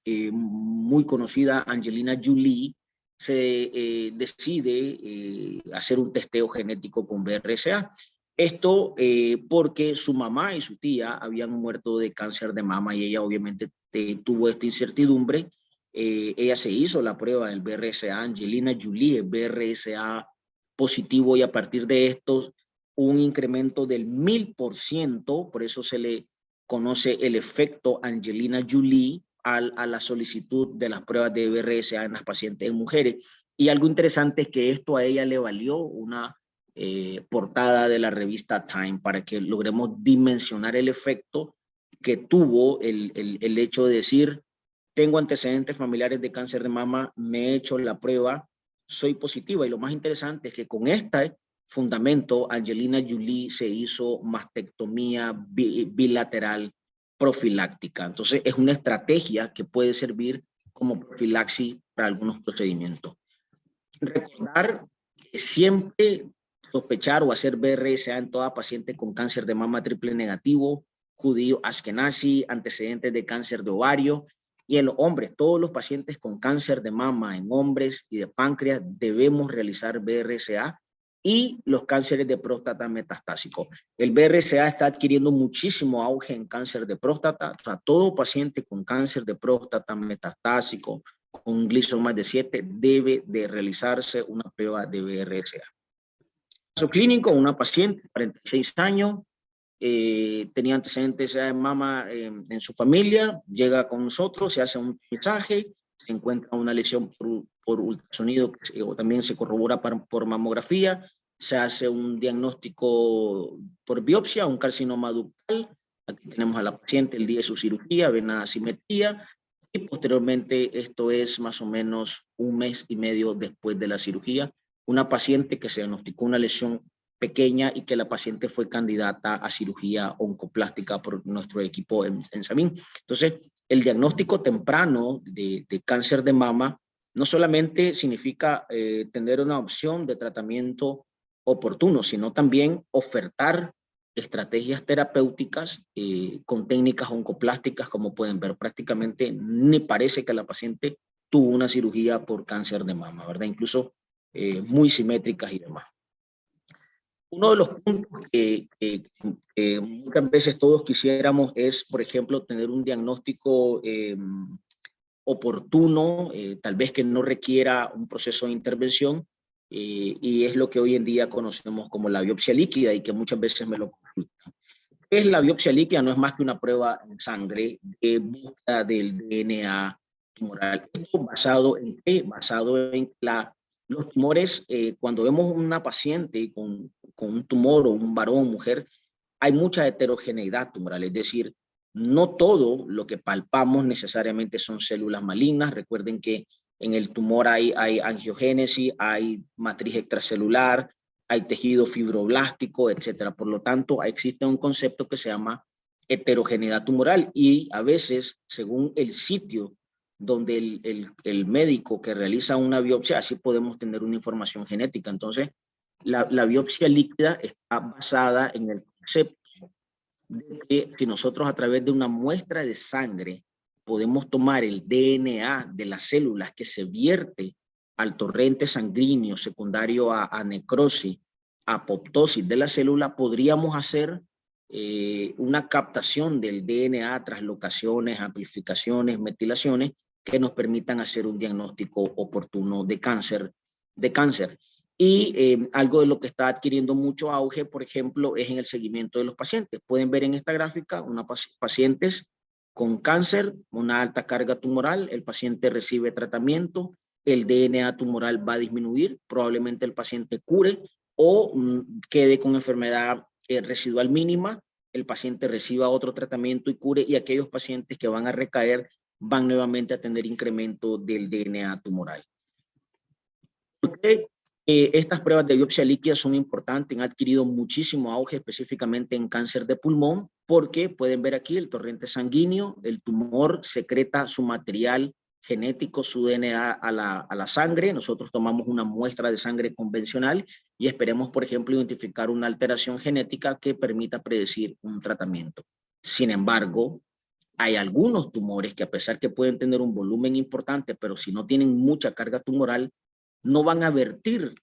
muy conocida Angelina Jolie se decide hacer un testeo genético con BRCA. Esto porque su mamá y su tía habían muerto de cáncer de mama y ella obviamente tuvo esta incertidumbre. Ella se hizo la prueba del BRCA, Angelina Jolie, BRCA positivo, y a partir de esto un incremento del 1000%, por eso se le conoce el efecto Angelina Jolie a la solicitud de las pruebas de BRCA en las pacientes en mujeres. Y algo interesante es que esto a ella le valió una portada de la revista Time para que logremos dimensionar el efecto que tuvo el hecho de decir, tengo antecedentes familiares de cáncer de mama, me he hecho la prueba, soy positiva. Y lo más interesante es que con este fundamento, Angelina Jolie se hizo mastectomía bilateral profiláctica. Entonces, es una estrategia que puede servir como profilaxis para algunos procedimientos. Recordar que siempre sospechar o hacer BRCA en toda paciente con cáncer de mama triple negativo, judío ashkenazi, antecedentes de cáncer de ovario, y en los hombres, todos los pacientes con cáncer de mama en hombres y de páncreas debemos realizar BRCA, y los cánceres de próstata metastásicos. El BRCA está adquiriendo muchísimo auge en cáncer de próstata. O sea, todo paciente con cáncer de próstata metastásico, con un Gleason más de 7, debe de realizarse una prueba de BRCA. Caso clínico, una paciente, 46 años, tenía antecedentes de mama en su familia, llega con nosotros, se hace un mensaje, se encuentra una lesión por ultrasonido o también se corrobora por mamografía, se hace un diagnóstico por biopsia, un carcinoma ductal. Aquí tenemos a la paciente el día de su cirugía, ven la asimetría, y posteriormente, esto es más o menos un mes y medio después de la cirugía, una paciente que se diagnosticó una lesión pequeña y que la paciente fue candidata a cirugía oncoplástica por nuestro equipo en SAMIN. Entonces, el diagnóstico temprano de cáncer de mama no solamente significa tener una opción de tratamiento oportuno, sino también ofertar estrategias terapéuticas con técnicas oncoplásticas. Como pueden ver, prácticamente ni parece que la paciente tuvo una cirugía por cáncer de mama, ¿verdad? Incluso muy simétricas y demás. Uno de los puntos que muchas veces todos quisiéramos es, por ejemplo, tener un diagnóstico oportuno, tal vez que no requiera un proceso de intervención, y es lo que hoy en día conocemos como la biopsia líquida y que muchas veces me lo consultan. ¿Qué es la biopsia líquida? No es más que una prueba en sangre de búsqueda del DNA tumoral. ¿Esto basado en qué? Basado en los tumores. Cuando vemos una paciente con un tumor, o un varón o mujer, hay mucha heterogeneidad tumoral, es decir, no todo lo que palpamos necesariamente son células malignas. Recuerden que en el tumor hay angiogénesis, hay matriz extracelular, hay tejido fibroblástico, etcétera. Por lo tanto, existe un concepto que se llama heterogeneidad tumoral, y a veces, según el sitio donde el médico que realiza una biopsia, así podemos tener una información genética. Entonces, la biopsia líquida está basada en el concepto de que si nosotros a través de una muestra de sangre podemos tomar el DNA de las células que se vierte al torrente sanguíneo secundario a necrosis, a apoptosis de la célula, podríamos hacer una captación del DNA, translocaciones, amplificaciones, metilaciones, que nos permitan hacer un diagnóstico oportuno de cáncer. Y algo de lo que está adquiriendo mucho auge, por ejemplo, es en el seguimiento de los pacientes. Pueden ver en esta gráfica pacientes con cáncer, una alta carga tumoral, el paciente recibe tratamiento, el DNA tumoral va a disminuir, probablemente el paciente cure o quede con enfermedad residual mínima, el paciente reciba otro tratamiento y cure, y aquellos pacientes que van a recaer van nuevamente a tener incremento del DNA tumoral. ¿Por qué estas pruebas de biopsia líquida son importantes? Han adquirido muchísimo auge, específicamente en cáncer de pulmón, porque pueden ver aquí el torrente sanguíneo, el tumor secreta su material genético, su DNA a la sangre. Nosotros tomamos una muestra de sangre convencional y esperemos, por ejemplo, identificar una alteración genética que permita predecir un tratamiento. Sin embargo, hay algunos tumores que, a pesar que pueden tener un volumen importante, pero si no tienen mucha carga tumoral, no van a vertir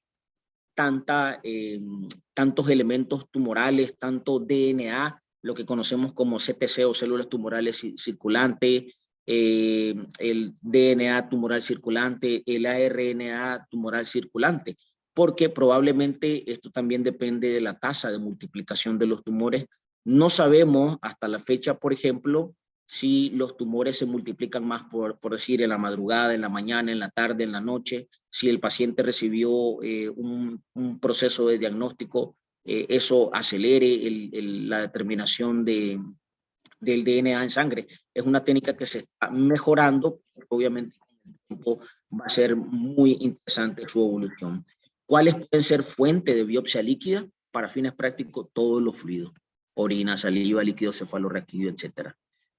tantos elementos tumorales, tanto DNA, lo que conocemos como CTC o células tumorales circulantes, el DNA tumoral circulante, el ARNA tumoral circulante, porque probablemente esto también depende de la tasa de multiplicación de los tumores. No sabemos hasta la fecha, por ejemplo, si los tumores se multiplican más, por decir, en la madrugada, en la mañana, en la tarde, en la noche, si el paciente recibió un proceso de diagnóstico, eso acelere la determinación del DNA en sangre. Es una técnica que se está mejorando, obviamente con el tiempo va a ser muy interesante su evolución. ¿Cuáles pueden ser fuente de biopsia líquida? Para fines prácticos, todos los fluidos, orina, saliva, líquido cefalorraquídeo, etcétera.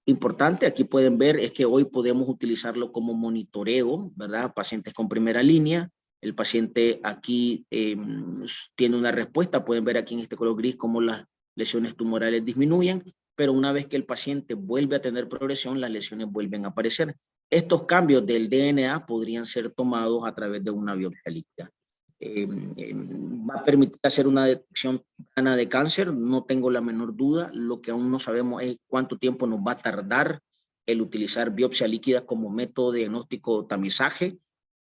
Importante, aquí pueden ver, es que hoy podemos utilizarlo como monitoreo, ¿verdad? Pacientes con primera línea, el paciente aquí tiene una respuesta, pueden ver aquí en este color gris cómo las lesiones tumorales disminuyen, pero una vez que el paciente vuelve a tener progresión, las lesiones vuelven a aparecer. Estos cambios del DNA podrían ser tomados a través de una biopsia líquida. Va a permitir hacer una detección temprana de cáncer, no tengo la menor duda. Lo que aún no sabemos es cuánto tiempo nos va a tardar el utilizar biopsia líquida como método de diagnóstico o tamizaje.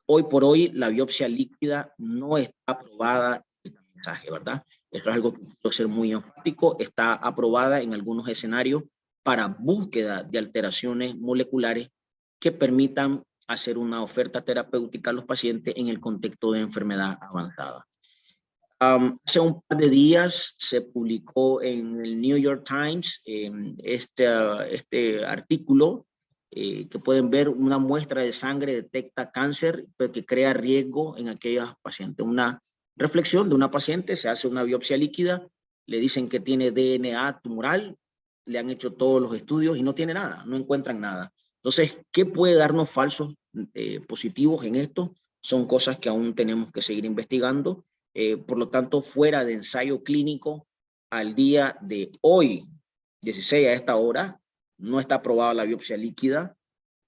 Hoy por hoy la biopsia líquida no está aprobada en el tamizaje, ¿verdad? Esto es algo que quiero ser muy enfático. Está aprobada en algunos escenarios para búsqueda de alteraciones moleculares que permitan hacer una oferta terapéutica a los pacientes en el contexto de enfermedad avanzada. Hace un par de días se publicó en el New York Times este artículo que pueden ver, una muestra de sangre detecta cáncer, pero que crea riesgo en aquellos pacientes. Una reflexión de una paciente, se hace una biopsia líquida, le dicen que tiene DNA tumoral, le han hecho todos los estudios y no tiene nada, no encuentran nada. Entonces, ¿qué puede darnos falsos positivos en esto? Son cosas que aún tenemos que seguir investigando. Por lo tanto, fuera de ensayo clínico, al día de hoy, 16 a esta hora, no está aprobada la biopsia líquida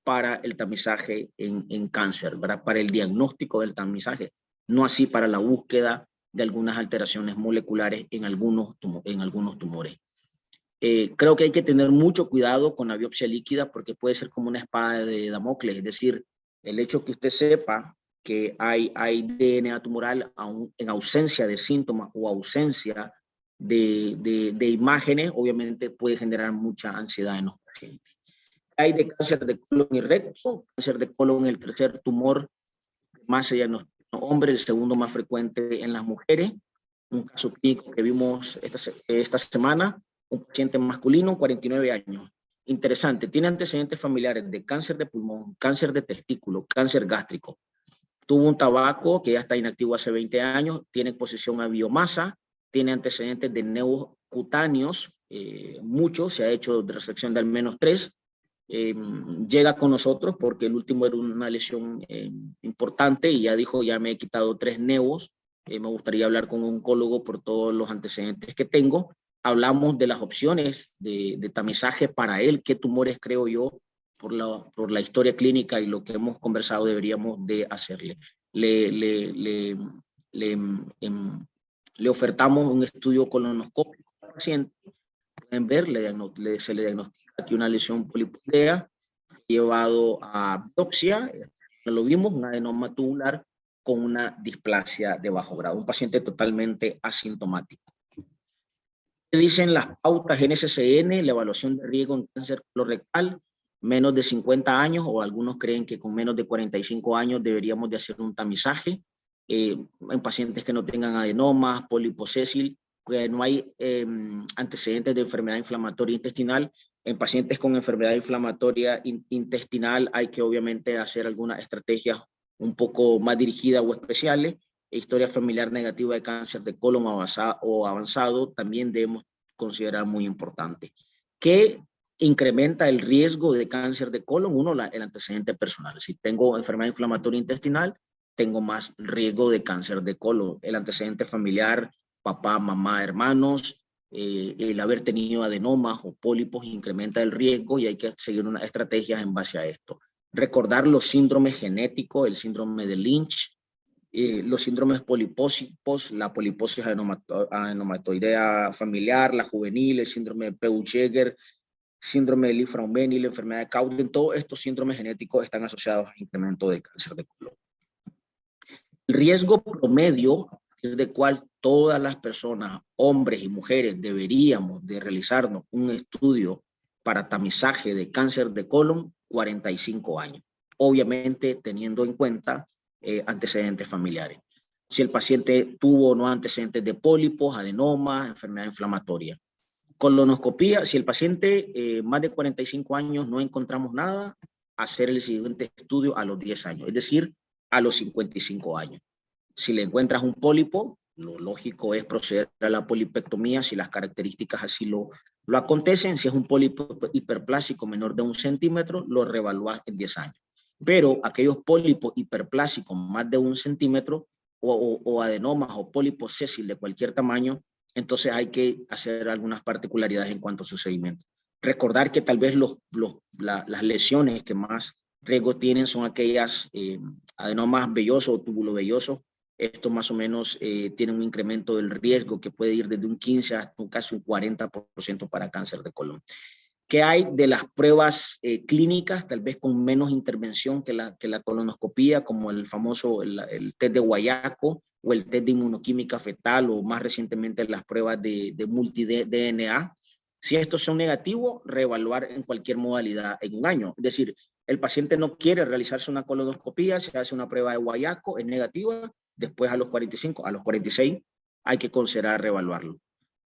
para el tamizaje en cáncer, ¿verdad? Para el diagnóstico del tamizaje, no así para la búsqueda de algunas alteraciones moleculares en algunos tumores. Creo que hay que tener mucho cuidado con la biopsia líquida porque puede ser como una espada de Damocles, es decir, el hecho que usted sepa que hay DNA tumoral en ausencia de síntomas o ausencia de imágenes, obviamente puede generar mucha ansiedad en los pacientes. Hay de cáncer de colon y recto, cáncer de colon, el tercer tumor más se diagnostica en los hombres, el segundo más frecuente en las mujeres. Un caso clínico que vimos esta semana, un paciente masculino, 49 años. Interesante, tiene antecedentes familiares de cáncer de pulmón, cáncer de testículo, cáncer gástrico. Tuvo un tabaco que ya está inactivo hace 20 años, tiene exposición a biomasa, tiene antecedentes de neocutáneos, muchos, se ha hecho de resección de al menos 3. Llega con nosotros porque el último era una lesión importante y ya dijo, ya me he quitado 3 neos, me gustaría hablar con un oncólogo por todos los antecedentes que tengo. Hablamos de las opciones de tamizaje para él, qué tumores creo yo por la historia clínica y lo que hemos conversado deberíamos de hacerle. Le ofertamos un estudio colonoscópico al paciente. Pueden ver, se le diagnostica aquí una lesión polipoidea, llevado a biopsia, lo vimos, un adenoma tubular, con una displasia de bajo grado, un paciente totalmente asintomático. ¿Qué dicen las pautas NCCN? La evaluación de riesgo en cáncer colorectal, menos de 50 años, o algunos creen que con menos de 45 años deberíamos de hacer un tamizaje en pacientes que no tengan adenomas, pólipo sésil, que no hay antecedentes de enfermedad inflamatoria intestinal. En pacientes con enfermedad inflamatoria intestinal hay que obviamente hacer algunas estrategias un poco más dirigidas o especiales. Historia familiar negativa de cáncer de colon o avanzado también debemos considerar muy importante. ¿Qué incrementa el riesgo de cáncer de colon? Uno, el antecedente personal. Si tengo enfermedad inflamatoria intestinal, tengo más riesgo de cáncer de colon. El antecedente familiar, papá, mamá, hermanos, el haber tenido adenomas o pólipos incrementa el riesgo y hay que seguir unas estrategias en base a esto. Recordar los síndromes genéticos, el síndrome de Lynch, los síndromes polipósicos, la poliposis adenomatoidea familiar, la juvenil, el síndrome de Peutz-Jeghers, síndrome de Li-Fraumeni, la enfermedad de Cowden, todos estos síndromes genéticos están asociados a incremento de cáncer de colon. El riesgo promedio, es de cual todas las personas, hombres y mujeres, deberíamos de realizarnos un estudio para tamizaje de cáncer de colon, 45 años. Obviamente teniendo en cuenta antecedentes familiares. Si el paciente tuvo o no antecedentes de pólipos, adenomas, enfermedad inflamatoria. Colonoscopía, si el paciente más de 45 años no encontramos nada, hacer el siguiente estudio a los 10 años, es decir, a los 55 años. Si le encuentras un pólipo, lo lógico es proceder a la polipectomía si las características así lo acontecen. Si es un pólipo hiperplásico menor de 1 centímetro, lo reevalúas en 10 años. Pero aquellos pólipos hiperplásicos más de 1 centímetro o adenomas o pólipos sésil de cualquier tamaño, entonces hay que hacer algunas particularidades en cuanto a su seguimiento. Recordar que tal vez las lesiones que más riesgo tienen son aquellas adenomas vellosos o tubulovellosos. Esto más o menos tiene un incremento del riesgo que puede ir desde un 15 hasta casi un 40% para cáncer de colon. ¿Qué hay de las pruebas clínicas, tal vez con menos intervención que la colonoscopía, como el famoso el test de Guayaco o el test de inmunoquímica fetal o más recientemente las pruebas de multi-DNA? Si estos son negativos, reevaluar en cualquier modalidad en un año. Es decir, el paciente no quiere realizarse una colonoscopía, se hace una prueba de Guayaco, es negativa, después a los 45, a los 46 hay que considerar reevaluarlo.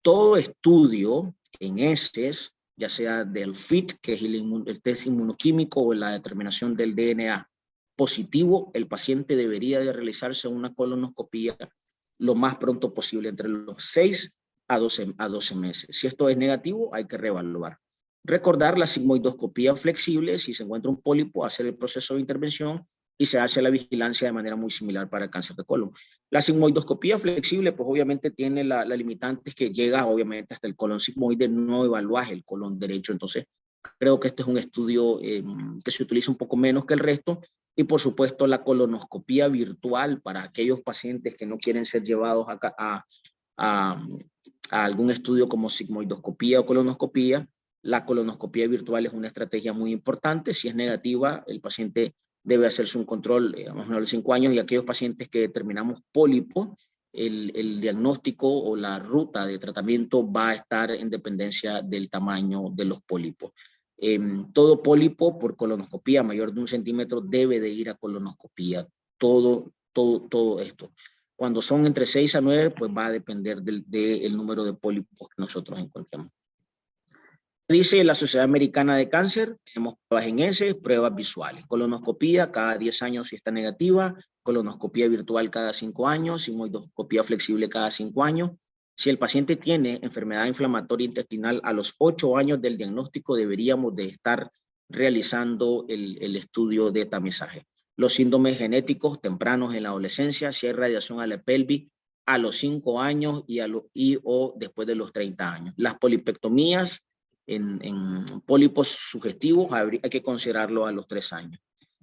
Todo estudio en heces, ya sea del FIT, que es el test inmunoquímico, o la determinación del DNA positivo, el paciente debería de realizarse una colonoscopía lo más pronto posible, entre los 6 a 12 meses. Si esto es negativo, hay que reevaluar. Recordar la sigmoidoscopía flexible, si se encuentra un pólipo, hacer el proceso de intervención y se hace la vigilancia de manera muy similar para el cáncer de colon. La sigmoidoscopía flexible, pues obviamente tiene la limitante que llega obviamente hasta el colon sigmoide, no evalúas el colon derecho, entonces creo que este es un estudio que se utiliza un poco menos que el resto, y por supuesto la colonoscopía virtual para aquellos pacientes que no quieren ser llevados a algún estudio como sigmoidoscopía o colonoscopía. La colonoscopía virtual es una estrategia muy importante. Si es negativa, el paciente debe hacerse un control más o menos a los 5 años, y aquellos pacientes que determinamos pólipo, el diagnóstico o la ruta de tratamiento va a estar en dependencia del tamaño de los pólipos. Todo pólipo por colonoscopía mayor de 1 centímetro debe de ir a colonoscopía. Todo esto. Cuando son entre 6 a 9, pues va a depender del número de pólipos que nosotros encontremos. Dice la Sociedad Americana de Cáncer, tenemos pruebas en heces, pruebas visuales. Colonoscopía cada 10 años si está negativa, colonoscopía virtual cada 5 años, sigmoidoscopía flexible cada 5 años. Si el paciente tiene enfermedad inflamatoria intestinal a los 8 años del diagnóstico, deberíamos de estar realizando el estudio de tamizaje. Los síndromes genéticos tempranos en la adolescencia, si hay radiación a la pelvis, a los 5 años o después de los 30 años. Las polipectomías en pólipos sugestivos hay que considerarlo a los 3 años.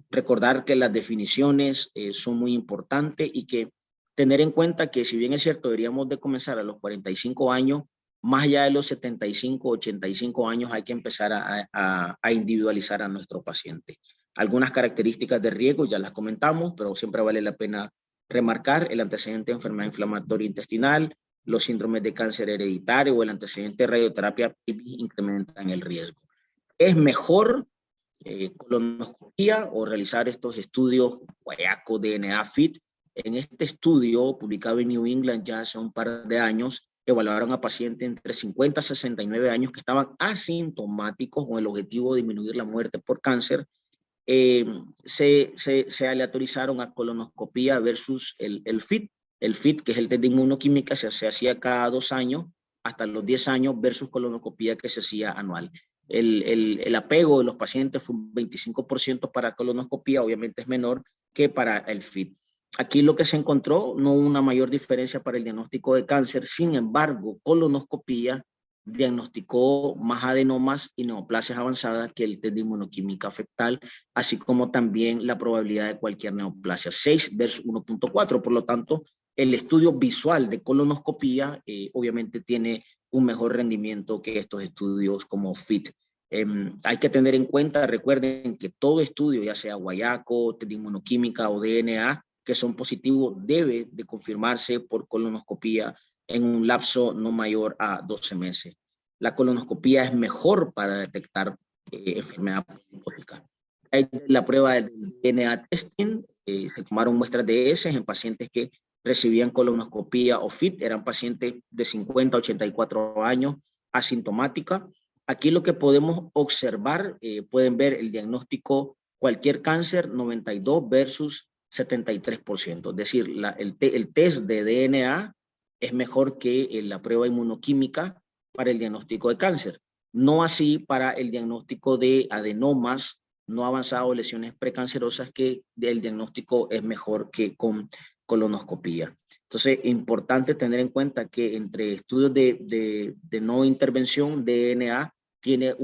Recordar que las definiciones son muy importantes y que tener en cuenta que si bien es cierto deberíamos de comenzar a los 45 años, más allá de los 75, 85 años hay que empezar a individualizar a nuestro paciente. Algunas características de riesgo ya las comentamos, pero siempre vale la pena remarcar el antecedente de enfermedad inflamatoria intestinal, los síndromes de cáncer hereditario o el antecedente de radioterapia incrementan el riesgo. Es mejor colonoscopía o realizar estos estudios guayaco, DNA, FIT. En este estudio, publicado en New England ya hace un par de años, evaluaron a pacientes entre 50 a 69 años que estaban asintomáticos con el objetivo de disminuir la muerte por cáncer. Se aleatorizaron a colonoscopía versus el FIT. El FIT, que es el test de inmunoquímica, se hacía cada 2 años hasta los 10 años versus colonoscopía que se hacía anual. El apego de los pacientes fue un 25% para colonoscopía, obviamente es menor que para el FIT. Aquí lo que se encontró, no una mayor diferencia para el diagnóstico de cáncer, sin embargo, colonoscopía diagnosticó más adenomas y neoplasias avanzadas que el test de inmunoquímica fetal, así como también la probabilidad de cualquier neoplasia, 6 versus 1.4. Por lo tanto, el estudio visual de colonoscopía obviamente tiene un mejor rendimiento que estos estudios como FIT. Hay que tener en cuenta, recuerden que todo estudio, ya sea guayaco, test de inmunoquímica o DNA, que son positivos, debe de confirmarse por colonoscopía en un lapso no mayor a 12 meses. La colonoscopía es mejor para detectar enfermedad pulmonar. Hay la prueba del DNA testing, se tomaron muestras de heces en pacientes que recibían colonoscopía o FIT, eran pacientes de 50 a 84 años, asintomática. Aquí lo que podemos observar, pueden ver el diagnóstico, cualquier cáncer, 92 versus 73%. Es decir, el test de DNA es mejor que la prueba inmunoquímica para el diagnóstico de cáncer. No así para el diagnóstico de adenomas no avanzados, lesiones precancerosas, que el diagnóstico es mejor que con colonoscopía. Entonces, importante tener en cuenta que entre estudios de no intervención, DNA tiene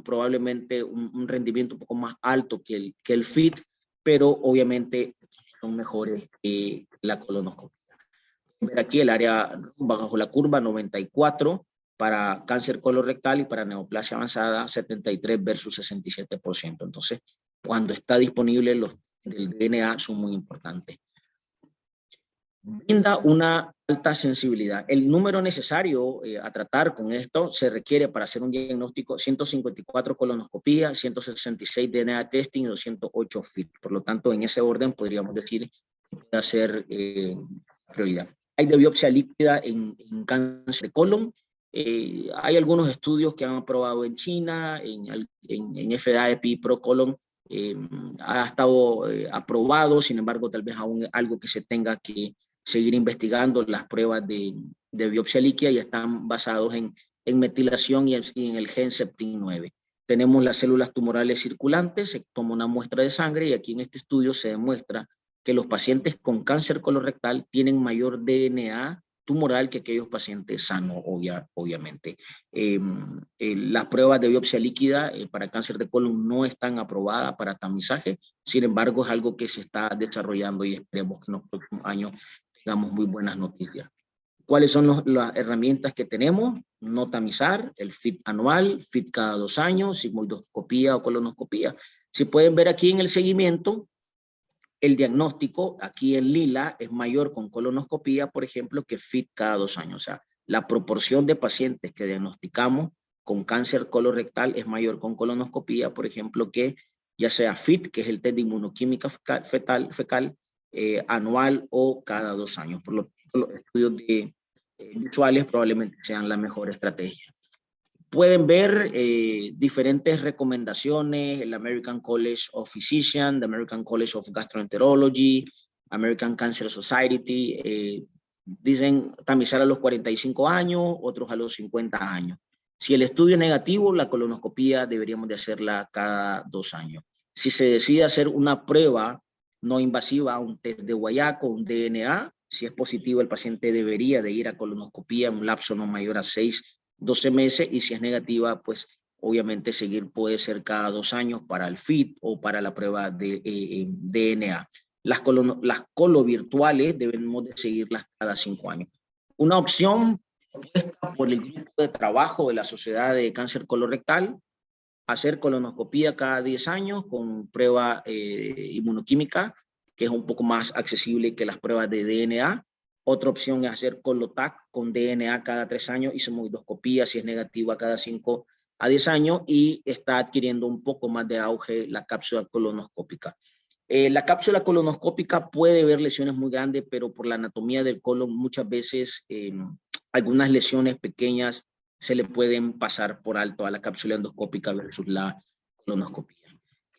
probablemente un rendimiento un poco más alto que el FIT, pero obviamente son mejores que la colonoscopia. Ver aquí el área bajo la curva, 94 para cáncer colorectal y para neoplasia avanzada 73 versus 67%. Entonces, cuando está disponible los del DNA son muy importantes. Brinda una alta sensibilidad. El número necesario a tratar con esto se requiere para hacer un diagnóstico: 154 colonoscopías, 166 DNA testing y 208 FIT. Por lo tanto, en ese orden podríamos decir que puede ser prioridad. Hay de biopsia líquida en cáncer de colon. Hay algunos estudios que han aprobado en China, en FDA, EPI, ProColon, ha estado aprobado, sin embargo, tal vez aún algo que se tenga que seguir investigando. Las pruebas de biopsia líquida ya están basados en metilación y en el gen septin9. Tenemos las células tumorales circulantes, se toma una muestra de sangre y aquí en este estudio se demuestra que los pacientes con cáncer colorectal tienen mayor DNA tumoral que aquellos pacientes sanos, obviamente. Las pruebas de biopsia líquida para cáncer de colon no están aprobadas para tamizaje, sin embargo es algo que se está desarrollando y esperemos que en los próximos años tengamos muy buenas noticias. ¿Cuáles son las herramientas que tenemos? No tamizar, el FIT anual, FIT cada 2 años, sigmoidoscopía o colonoscopía. Si pueden ver aquí en el seguimiento, el diagnóstico aquí en lila es mayor con colonoscopía, por ejemplo, que FIT cada 2 años. O sea, la proporción de pacientes que diagnosticamos con cáncer colorectal es mayor con colonoscopía, por ejemplo, que ya sea FIT, que es el test de inmunoquímica fecal anual o cada 2 años. Por lo tanto, los estudios visuales probablemente sean la mejor estrategia. Pueden ver diferentes recomendaciones: el American College of Physicians, the American College of Gastroenterology, American Cancer Society, dicen tamizar a los 45 años, otros a los 50 años. Si el estudio es negativo, la colonoscopía deberíamos de hacerla cada 2 años. Si se decide hacer una prueba no invasiva, un test de guayaco, un DNA, si es positivo, el paciente debería de ir a colonoscopía en un lapso no mayor a 12 meses, y si es negativa, pues obviamente seguir puede ser cada 2 años para el FIT o para la prueba de DNA. Las colo virtuales debemos de seguirlas cada 5 años. Una opción propuesta por el grupo de trabajo de la Sociedad de Cáncer Colorectal: hacer colonoscopía cada 10 años con prueba inmunoquímica que es un poco más accesible que las pruebas de DNA. Otra opción es hacer Colotac con DNA cada 3 años y semoidoscopía si es negativa cada 5 a 10 años, y está adquiriendo un poco más de auge la cápsula colonoscópica. La cápsula colonoscópica puede ver lesiones muy grandes, pero por la anatomía del colon muchas veces algunas lesiones pequeñas se le pueden pasar por alto a la cápsula endoscópica versus la colonoscopia.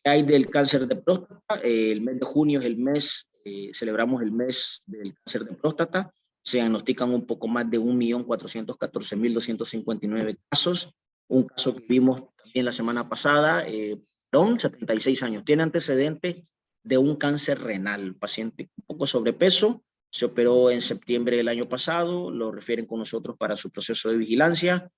¿Qué hay del cáncer de próstata? El mes de junio es el mes, celebramos el mes del cáncer de próstata. Se diagnostican un poco más de 1.414.259 casos. Un caso que vimos también la semana pasada, 76 años, tiene antecedentes de un cáncer renal, paciente un poco sobrepeso, se operó en septiembre del año pasado, lo refieren con nosotros para su proceso de vigilancia,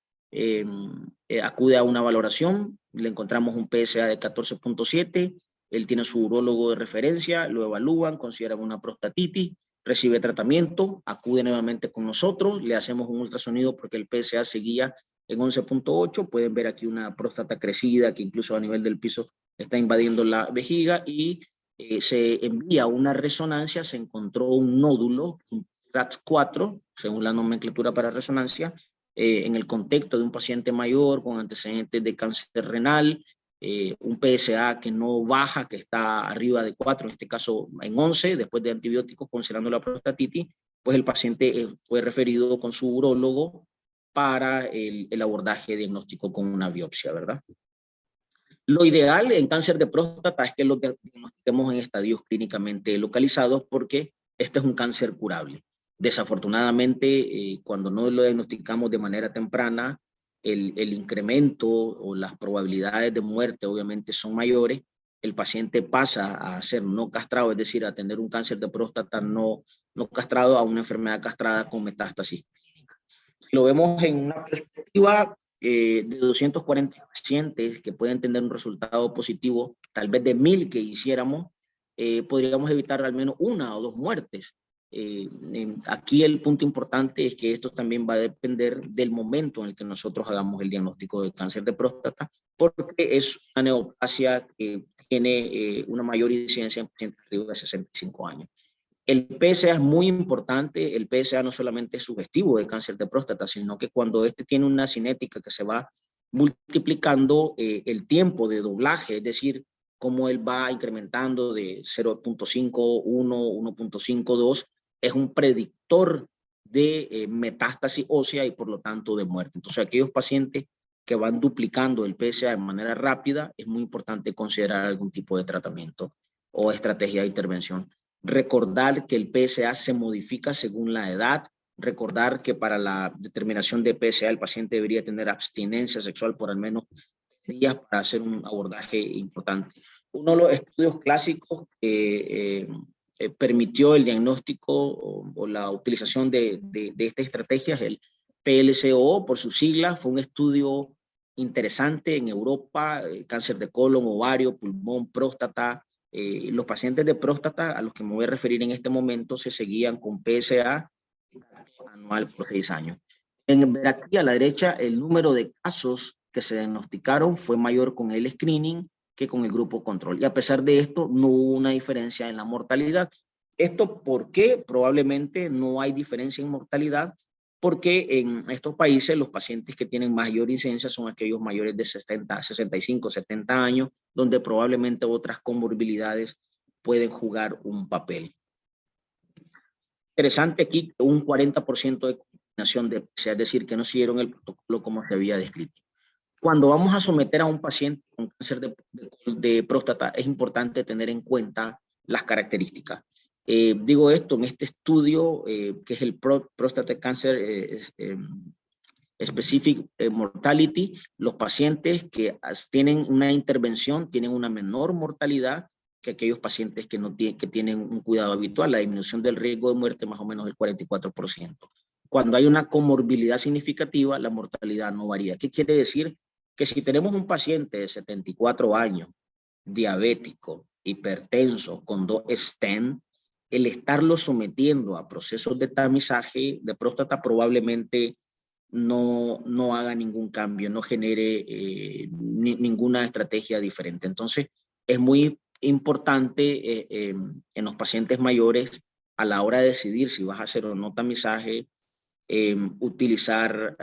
acude a una valoración, le encontramos un PSA de 14.7, él tiene su urólogo de referencia, lo evalúan, consideran una prostatitis, recibe tratamiento, acude nuevamente con nosotros, le hacemos un ultrasonido porque el PSA seguía en 11.8, pueden ver aquí una próstata crecida que incluso a nivel del piso está invadiendo la vejiga, y se envía una resonancia, se encontró un nódulo, un RAX4, según la nomenclatura para resonancia, en el contexto de un paciente mayor con antecedentes de cáncer renal, un PSA que no baja, que está arriba de 4, en este caso en 11, después de antibióticos, considerando la prostatitis, pues el paciente fue referido con su urólogo para el abordaje diagnóstico con una biopsia, ¿verdad? Lo ideal en cáncer de próstata es que lo diagnostiquemos en estadios clínicamente localizados, porque este es un cáncer curable. Desafortunadamente, cuando no lo diagnosticamos de manera temprana, el incremento o las probabilidades de muerte obviamente son mayores. El paciente pasa a ser no castrado, es decir, a tener un cáncer de próstata no castrado, a una enfermedad castrada con metástasis. Lo vemos en una perspectiva de 240 pacientes que pueden tener un resultado positivo, tal vez de 1.000 que hiciéramos, podríamos evitar al menos 1 o 2 muertes. Aquí el punto importante es que esto también va a depender del momento en el que nosotros hagamos el diagnóstico de cáncer de próstata, porque es una neoplasia que tiene una mayor incidencia en pacientes arriba de 65 años. El PSA es muy importante. El PSA no solamente es sugestivo de cáncer de próstata, sino que cuando este tiene una cinética que se va multiplicando, el tiempo de doblaje, es decir, cómo él va incrementando de 0.5, 1, 1.5, 2, es un predictor de metástasis ósea y por lo tanto de muerte. Entonces, aquellos pacientes que van duplicando el PSA de manera rápida, es muy importante considerar algún tipo de tratamiento o estrategia de intervención. Recordar que el PSA se modifica según la edad. Recordar que para la determinación de PSA el paciente debería tener abstinencia sexual por al menos días para hacer un abordaje importante. Uno de los estudios clásicos que permitió el diagnóstico o la utilización de esta estrategia es el PLCO, por sus siglas. Fue un estudio interesante en Europa, cáncer de colon, ovario, pulmón, próstata. Los pacientes de próstata a los que me voy a referir en este momento se seguían con PSA anual por 6 años. Ver aquí a la derecha, el número de casos que se diagnosticaron fue mayor con el screening que con el grupo control. Y a pesar de esto, no hubo una diferencia en la mortalidad. ¿Esto por qué? Probablemente no hay diferencia en mortalidad, porque en estos países los pacientes que tienen mayor incidencia son aquellos mayores de 60, 65, 70 años, donde probablemente otras comorbilidades pueden jugar un papel. Interesante aquí, un 40% de combinación de PSA, es decir, que no siguieron el protocolo como se había descrito. Cuando vamos a someter a un paciente con cáncer de próstata, es importante tener en cuenta las características. Digo esto, en este estudio, que es el Prostate Cancer Specific Mortality, los pacientes que tienen una intervención tienen una menor mortalidad que aquellos pacientes que tienen un cuidado habitual. La disminución del riesgo de muerte más o menos el 44%. Cuando hay una comorbilidad significativa, la mortalidad no varía. ¿Qué quiere decir? Que si tenemos un paciente de 74 años, diabético, hipertenso, con 2 stent, el estarlo sometiendo a procesos de tamizaje de próstata probablemente no haga ningún cambio, no genere ninguna estrategia diferente. Entonces, es muy importante en los pacientes mayores a la hora de decidir si vas a hacer o no tamizaje, utilizar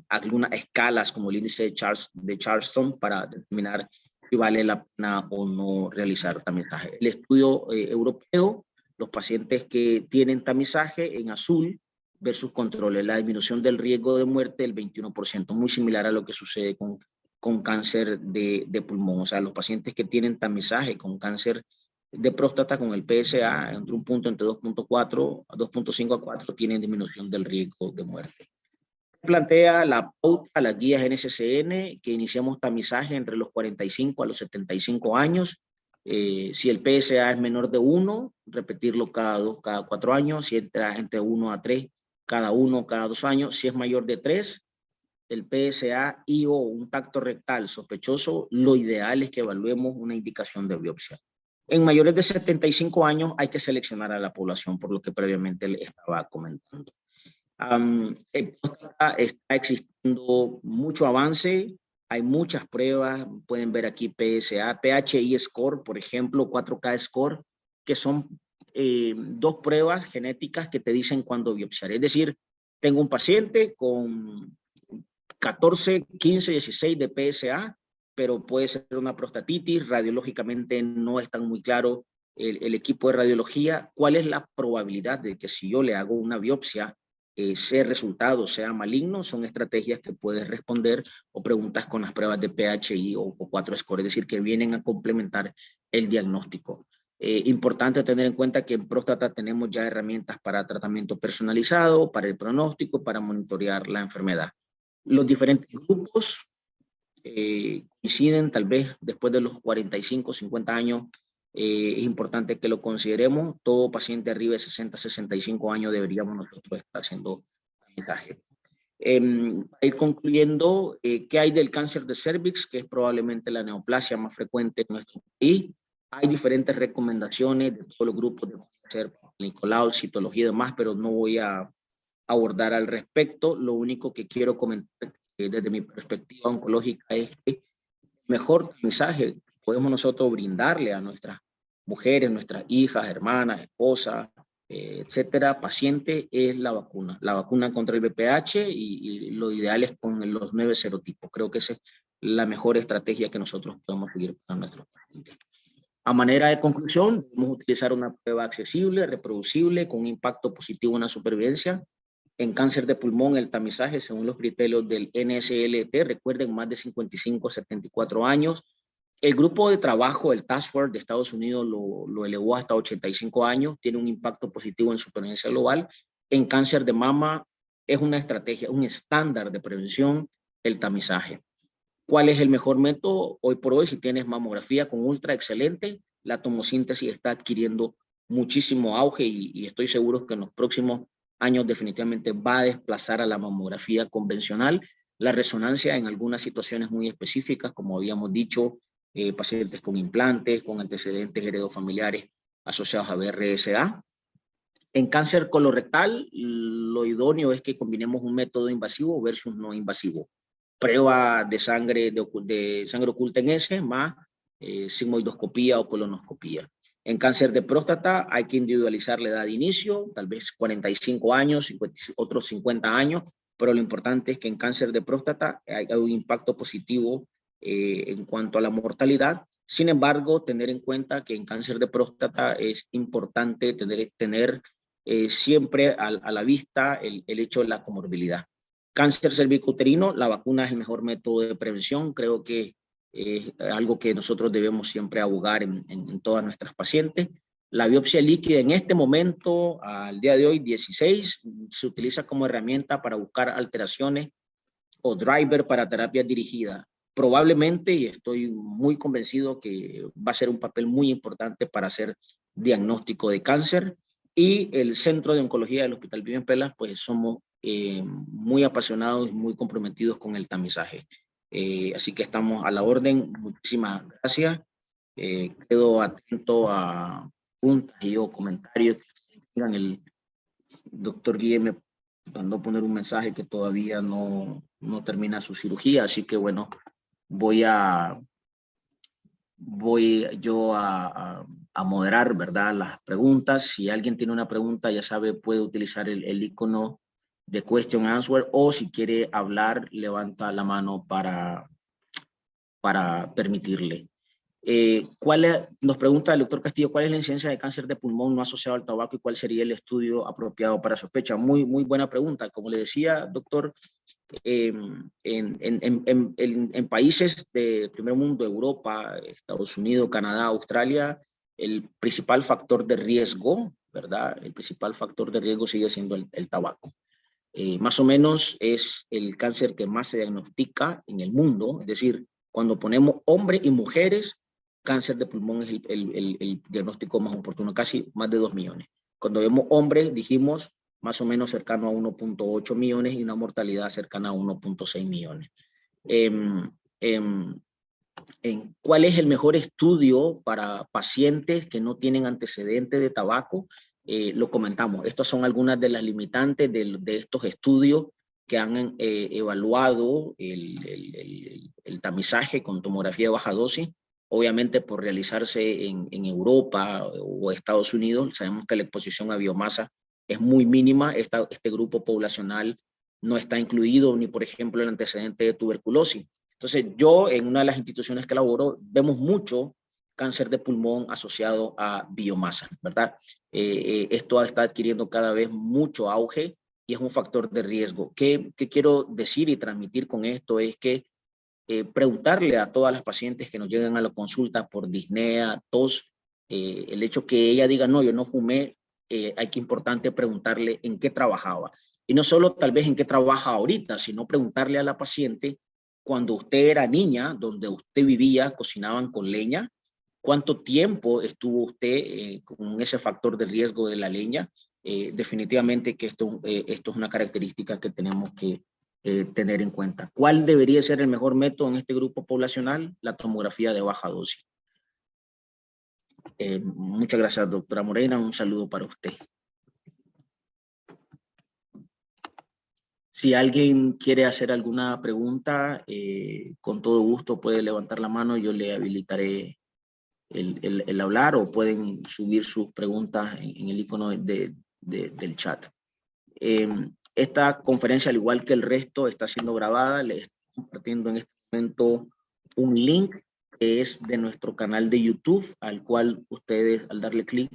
algunas escalas como el índice de Charleston para determinar si vale la pena o no realizar tamizaje. El estudio europeo, los pacientes que tienen tamizaje en azul versus controles, la disminución del riesgo de muerte del 21%, muy similar a lo que sucede con cáncer de pulmón. O sea, los pacientes que tienen tamizaje con cáncer de próstata con el PSA entre un punto entre 2.4 a 2.5 a 4 tienen disminución del riesgo de muerte. Plantea la pauta, las guías NCCN, que iniciamos tamizaje entre los 45 a los 75 años. Si el PSA es menor de 1, repetirlo cada 4 años. Si entra entre 1 a 3, cada 1, cada 2 años. Si es mayor de 3, el PSA y o un tacto rectal sospechoso, lo ideal es que evaluemos una indicación de biopsia. En mayores de 75 años hay que seleccionar a la población, por lo que previamente le estaba comentando. Está existiendo mucho avance, hay muchas pruebas, pueden ver aquí PSA, PHI Score, por ejemplo, 4K Score, que son 2 pruebas genéticas que te dicen cuándo biopsiar. Es decir, tengo un paciente con 14, 15, 16 de PSA, pero puede ser una prostatitis, radiológicamente no es tan muy claro el equipo de radiología. ¿Cuál es la probabilidad de que si yo le hago una biopsia, ese resultado sea maligno? Son estrategias que puedes responder o preguntas con las pruebas de PHI o 4-score, es decir, que vienen a complementar el diagnóstico. Importante tener en cuenta que en próstata tenemos ya herramientas para tratamiento personalizado, para el pronóstico, para monitorear la enfermedad. Los diferentes grupos coinciden tal vez después de los 45, 50 años. Es importante que lo consideremos. Todo paciente arriba de 60, 65 años deberíamos nosotros estar haciendo tamizaje. Ir concluyendo, ¿qué hay del cáncer de cervix? Que es probablemente la neoplasia más frecuente en nuestro país. Hay diferentes recomendaciones de todos los grupos de cáncer, Nicolau, citología y demás, pero no voy a abordar al respecto. Lo único que quiero comentar desde mi perspectiva oncológica es que mejor mensaje podemos nosotros brindarle a nuestras mujeres, nuestras hijas, hermanas, esposas, etcétera, pacientes, es la vacuna contra el VPH y lo ideal es con los 9 serotipos. Creo que esa es la mejor estrategia que nosotros podemos seguir para nuestros pacientes. A manera de conclusión, debemos utilizar una prueba accesible, reproducible, con un impacto positivo en la supervivencia. En cáncer de pulmón, el tamizaje, según los criterios del NSLT, recuerden, más de 55, 74 años. El grupo de trabajo, el Task Force de Estados Unidos, lo elevó hasta 85 años, tiene un impacto positivo en supervivencia global. En cáncer de mama, es una estrategia, un estándar de prevención, el tamizaje. ¿Cuál es el mejor método? Hoy por hoy, si tienes mamografía con ultra excelente, la tomosíntesis está adquiriendo muchísimo auge y estoy seguro que en los próximos años definitivamente va a desplazar a la mamografía convencional. La resonancia en algunas situaciones muy específicas, como habíamos dicho, pacientes con implantes, con antecedentes heredofamiliares asociados a BRCA. En cáncer colorectal, lo idóneo es que combinemos un método invasivo versus no invasivo. Prueba de sangre oculta en ese, más sigmoidoscopía o colonoscopía. En cáncer de próstata hay que individualizar la edad de inicio, tal vez 45 años, otros 50 años, pero lo importante es que en cáncer de próstata hay un impacto positivo en cuanto a la mortalidad. Sin embargo, tener en cuenta que en cáncer de próstata es importante tener siempre a la vista el hecho de la comorbilidad. Cáncer cervicuterino, la vacuna es el mejor método de prevención. Creo que es algo que nosotros debemos siempre abogar en todas nuestras pacientes. La biopsia líquida en este momento, al día de hoy, 16, se utiliza como herramienta para buscar alteraciones o driver para terapia dirigida. Probablemente, y estoy muy convencido que va a ser un papel muy importante para hacer diagnóstico de cáncer. Y el Centro de Oncología del Hospital Vivian Pelas, pues somos muy apasionados y muy comprometidos con el tamizaje. Así que estamos a la orden. Muchísimas gracias. Quedo atento a preguntas y o comentarios que tengan. El doctor Guillermo me mandó poner un mensaje que todavía no termina su cirugía, así que bueno, voy a voy yo a moderar, ¿verdad?, las preguntas. Si alguien tiene una pregunta, ya sabe, puede utilizar el icono de question answer, o si quiere hablar, levanta la mano para permitirle. Nos pregunta el doctor Castillo, ¿cuál es la incidencia de cáncer de pulmón no asociado al tabaco y cuál sería el estudio apropiado para sospecha? Muy buena pregunta. Como le decía, doctor, en países de primer mundo, Europa, Estados Unidos, Canadá, Australia, el principal factor de riesgo, ¿verdad? El principal factor de riesgo sigue siendo el tabaco. Más o menos es el cáncer que más se diagnostica en el mundo, es decir, cuando ponemos hombres y mujeres, cáncer de pulmón es el diagnóstico más oportuno, casi más de 2 millones. Cuando vemos hombres, dijimos más o menos cercano a 1.8 millones y una mortalidad cercana a 1.6 millones. ¿Cuál es el mejor estudio para pacientes que no tienen antecedentes de tabaco? Lo comentamos. Estas son algunas de las limitantes de estos estudios que han evaluado el tamizaje con tomografía de baja dosis. Obviamente, por realizarse en Europa o Estados Unidos, sabemos que la exposición a biomasa es muy mínima. Este grupo poblacional no está incluido ni, por ejemplo, el antecedente de tuberculosis. Entonces, yo en una de las instituciones que laboro, vemos mucho cáncer de pulmón asociado a biomasa, ¿verdad? Esto está adquiriendo cada vez mucho auge y es un factor de riesgo. ¿Qué quiero decir y transmitir con esto? Es que preguntarle a todas las pacientes que nos llegan a la consulta por disnea, tos, el hecho que ella diga, no, yo no fumé, hay que importante preguntarle en qué trabajaba. Y no solo tal vez en qué trabaja ahorita, sino preguntarle a la paciente cuando usted era niña, donde usted vivía, cocinaban con leña, ¿cuánto tiempo estuvo usted con ese factor de riesgo de la leña? Definitivamente que esto es una característica que tenemos que tener en cuenta. ¿Cuál debería ser el mejor método en este grupo poblacional? La tomografía de baja dosis. Muchas gracias, doctora Morena. Un saludo para usted. Si alguien quiere hacer alguna pregunta, con todo gusto puede levantar la mano. Yo le habilitaré el hablar, o pueden subir sus preguntas en el icono del chat. Esta conferencia, al igual que el resto, está siendo grabada. Les estoy compartiendo en este momento un link que es de nuestro canal de YouTube, al cual ustedes, al darle clic,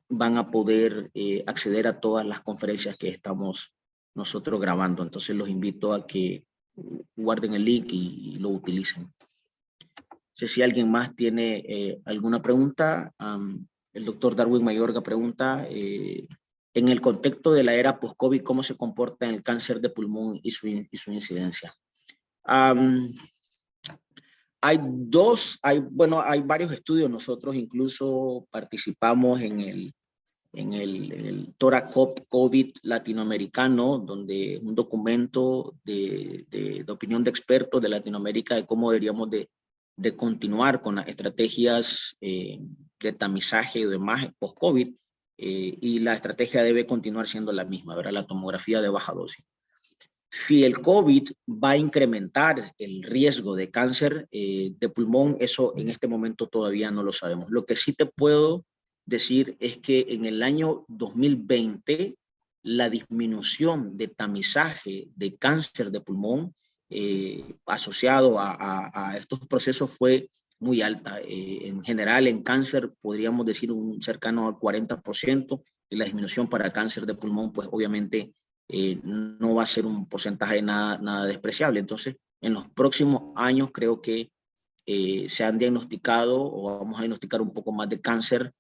van a poder acceder a todas las conferencias que estamos nosotros grabando. Entonces los invito a que guarden el link y lo utilicen. No sé si alguien más tiene alguna pregunta. El doctor Darwin Mayorga pregunta, en el contexto de la era post-COVID, ¿cómo se comporta el cáncer de pulmón y su incidencia? Hay varios estudios. Nosotros incluso participamos en el Toracop COVID latinoamericano, donde un documento de opinión de expertos de Latinoamérica de cómo deberíamos de continuar con las estrategias de tamizaje y demás post-COVID, y la estrategia debe continuar siendo la misma, ¿verdad? La tomografía de baja dosis. Si el COVID va a incrementar el riesgo de cáncer de pulmón, eso en este momento todavía no lo sabemos. Lo que sí te puedo decir es que en el año 2020 la disminución de tamizaje de cáncer de pulmón asociado a estos procesos fue muy alta. En general, en cáncer podríamos decir un cercano al 40%, y la disminución para cáncer de pulmón, pues obviamente no va a ser un porcentaje nada despreciable. Entonces, en los próximos años creo que se han diagnosticado, o vamos a diagnosticar un poco más de cáncer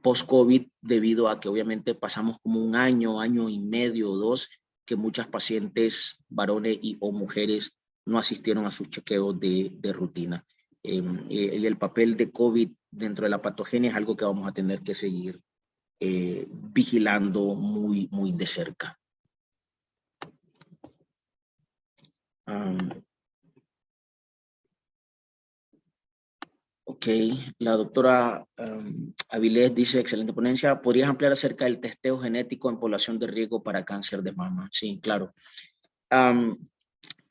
post-COVID, debido a que obviamente pasamos como un año y medio o 2, que muchas pacientes, varones o mujeres, no asistieron a sus chequeos de rutina. Y el papel de COVID dentro de la patogenia es algo que vamos a tener que seguir vigilando muy de cerca. Ok, la doctora Avilés dice, excelente ponencia. ¿Podrías ampliar acerca del testeo genético en población de riesgo para cáncer de mama? Sí, claro.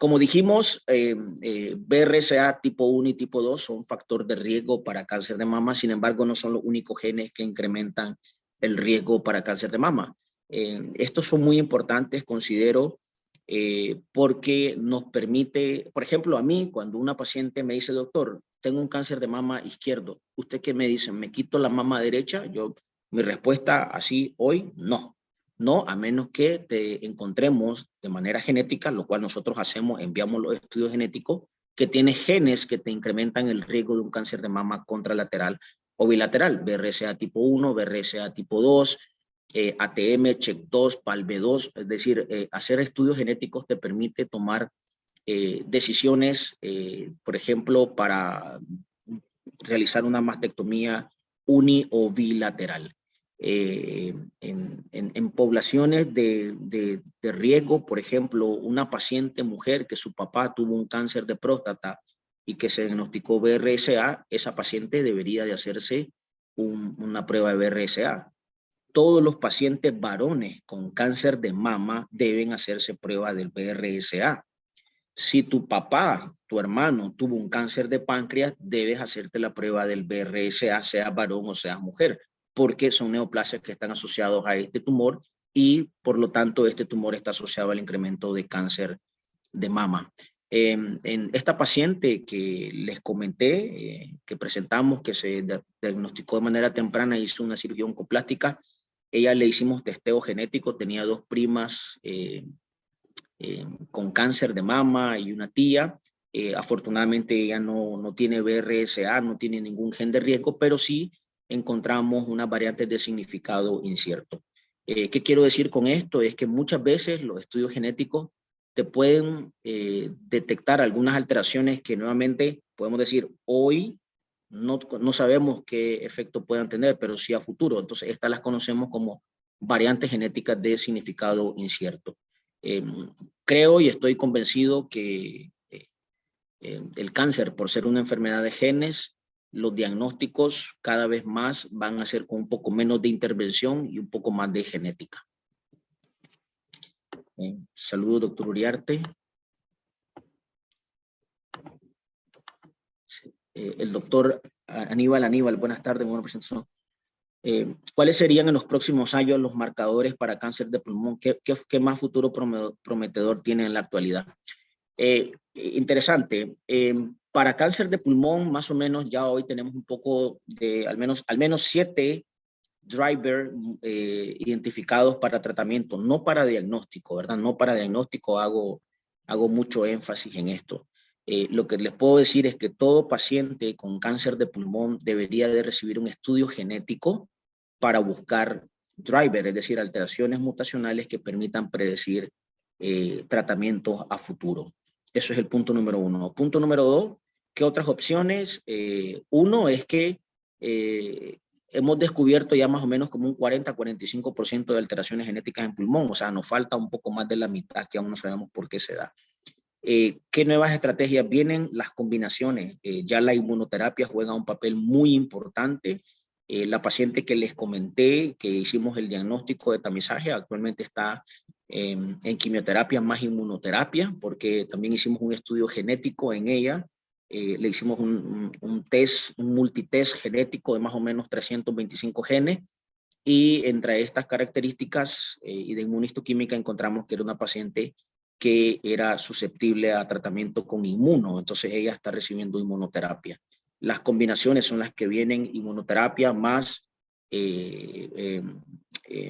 Como dijimos, BRCA tipo 1 y tipo 2 son factor de riesgo para cáncer de mama, sin embargo, no son los únicos genes que incrementan el riesgo para cáncer de mama. Estos son muy importantes, considero, porque nos permite, por ejemplo, a mí, cuando una paciente me dice, doctor, tengo un cáncer de mama izquierdo, ¿usted qué me dice? ¿Me quito la mama derecha? Mi respuesta así hoy, no. No, a menos que te encontremos de manera genética, lo cual nosotros hacemos, enviamos los estudios genéticos, que tiene genes que te incrementan el riesgo de un cáncer de mama contralateral o bilateral, BRCA tipo 1, BRCA tipo 2, ATM, CHEK2, PALB2, es decir, hacer estudios genéticos te permite tomar decisiones, por ejemplo, para realizar una mastectomía uni o bilateral. En poblaciones de riesgo, por ejemplo, una paciente mujer que su papá tuvo un cáncer de próstata y que se diagnosticó BRCA, esa paciente debería de hacerse una prueba de BRCA. Todos los pacientes varones con cáncer de mama deben hacerse prueba del BRCA. Si tu papá, tu hermano, tuvo un cáncer de páncreas, debes hacerte la prueba del BRCA, seas varón o seas mujer, porque son neoplasias que están asociados a este tumor y, por lo tanto, este tumor está asociado al incremento de cáncer de mama. En esta paciente que les comenté, que presentamos, que se diagnosticó de manera temprana, hizo una cirugía oncoplástica, ella le hicimos testeo genético, tenía 2 primas con cáncer de mama y una tía. Afortunadamente ella no tiene BRCA, no tiene ningún gen de riesgo, pero sí encontramos unas variantes de significado incierto. ¿Qué quiero decir con esto? Es que muchas veces los estudios genéticos te pueden detectar algunas alteraciones que nuevamente podemos decir hoy no sabemos qué efecto puedan tener, pero sí a futuro. Entonces estas las conocemos como variantes genéticas de significado incierto. Creo y estoy convencido que el cáncer, por ser una enfermedad de genes, los diagnósticos cada vez más van a ser con un poco menos de intervención y un poco más de genética. Saludos, doctor Uriarte. El doctor Aníbal, buenas tardes, buena presentación. ¿Cuáles serían en los próximos años los marcadores para cáncer de pulmón? ¿Qué más futuro prometedor tiene en la actualidad? Interesante. Para cáncer de pulmón, más o menos ya hoy tenemos un poco de al menos 7 drivers identificados para tratamiento, no para diagnóstico, ¿verdad? No para diagnóstico, hago mucho énfasis en esto. Lo que les puedo decir es que todo paciente con cáncer de pulmón debería de recibir un estudio genético para buscar drivers, es decir, alteraciones mutacionales que permitan predecir tratamientos a futuro. Eso es el punto número 1. Punto número 2, ¿qué otras opciones? Uno es que hemos descubierto ya más o menos como un 40-45% de alteraciones genéticas en pulmón, o sea, nos falta un poco más de la mitad que aún no sabemos por qué se da. ¿Qué nuevas estrategias vienen? Las combinaciones. Ya la inmunoterapia juega un papel muy importante. La paciente que les comenté, que hicimos el diagnóstico de tamizaje, actualmente está en quimioterapia más inmunoterapia, porque también hicimos un estudio genético en ella. Le hicimos un test, un multitest genético de más o menos 325 genes, y entre estas características y de inmunistoquímica encontramos que era una paciente que era susceptible a tratamiento con inmuno, entonces ella está recibiendo inmunoterapia. Las combinaciones son las que vienen: inmunoterapia más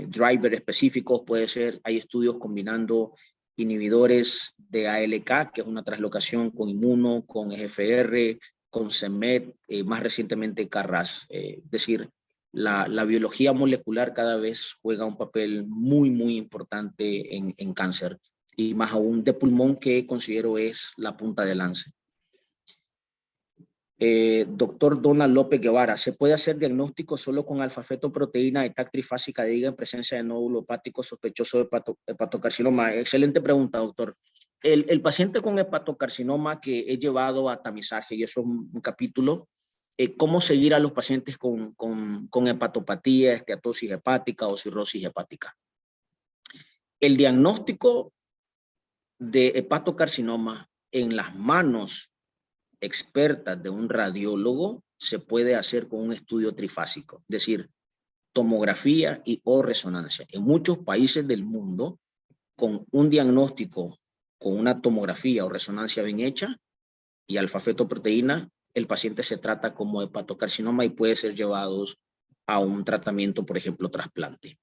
driver específicos, puede ser, hay estudios combinando inhibidores de ALK, que es una translocación, con inmuno, con EGFR, con CEMET, más recientemente CARRAS. Es decir, la biología molecular cada vez juega un papel muy importante en cáncer, y más aún de pulmón, que considero es la punta de lanza. Doctor Donald López Guevara, ¿se puede hacer diagnóstico solo con alfa-fetoproteína de TAC trifásica de IgA en presencia de nódulo hepático sospechoso de hepatocarcinoma? Excelente pregunta, doctor. El paciente con hepatocarcinoma que he llevado a tamizaje, y eso es un capítulo, cómo seguir a los pacientes con hepatopatía, esteatosis hepática o cirrosis hepática. El diagnóstico de hepatocarcinoma en las manos expertas de un radiólogo se puede hacer con un estudio trifásico, es decir, tomografía y o resonancia. En muchos países del mundo, con un diagnóstico, con una tomografía o resonancia bien hecha y alfa-fetoproteína, el paciente se trata como hepatocarcinoma y puede ser llevado a un tratamiento, por ejemplo, trasplante.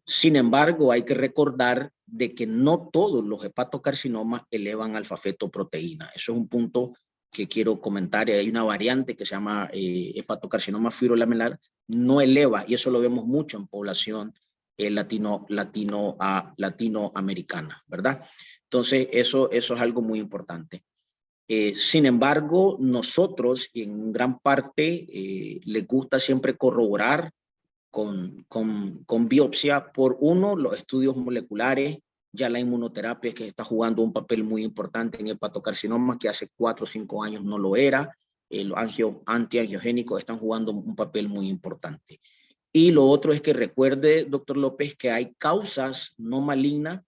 Sin embargo, hay que recordar de que no todos los hepatocarcinomas elevan alfa-fetoproteína. Eso es un punto que quiero comentar. Hay una variante que se llama hepatocarcinoma fibrolamelar, no eleva, y eso lo vemos mucho en población latinoamericana, ¿verdad? Entonces, eso es algo muy importante. Sin embargo, nosotros en gran parte les gusta siempre corroborar con biopsia por uno, los estudios moleculares, ya la inmunoterapia que está jugando un papel muy importante en el hepatocarcinoma, que hace 4 o 5 años no lo era. Los antiangiogénicos están jugando un papel muy importante. Y lo otro es que recuerde, doctor López, que hay causas no malignas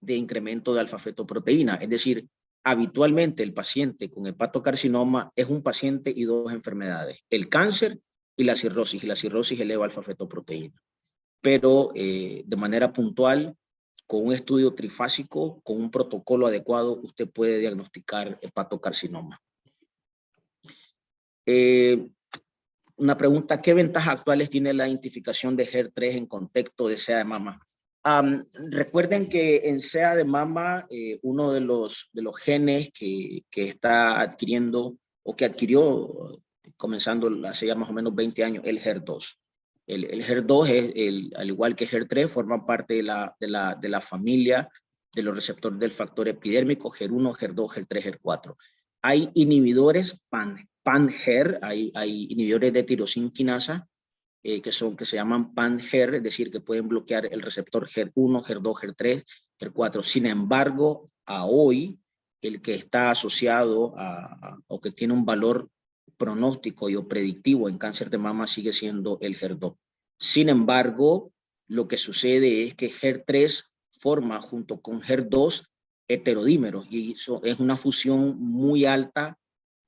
de incremento de alfa-fetoproteína. Es decir, habitualmente el paciente con hepatocarcinoma es un paciente y dos enfermedades, el cáncer y la cirrosis eleva alfa-fetoproteína. Pero de manera puntual, con un estudio trifásico, con un protocolo adecuado, usted puede diagnosticar hepatocarcinoma. Una pregunta, ¿qué ventajas actuales tiene la identificación de HER3 en contexto de SEA de mama? Recuerden que en SEA de mama, uno de los genes que está adquiriendo o que adquirió comenzando hace ya más o menos 20 años, el HER2. El HER2, al igual que HER3, forma parte de la familia de los receptores del factor epidérmico HER1, HER2, HER3, HER4. Hay inhibidores pan-HER, hay inhibidores de tirosina quinasa que se llaman pan-HER, es decir, que pueden bloquear el receptor HER1, HER2, HER3, HER4. Sin embargo, a hoy, el que está asociado o que tiene un valor pronóstico y o predictivo en cáncer de mama sigue siendo el HER2. Sin embargo, lo que sucede es que HER3 forma junto con HER2 heterodímeros y eso es una fusión muy alta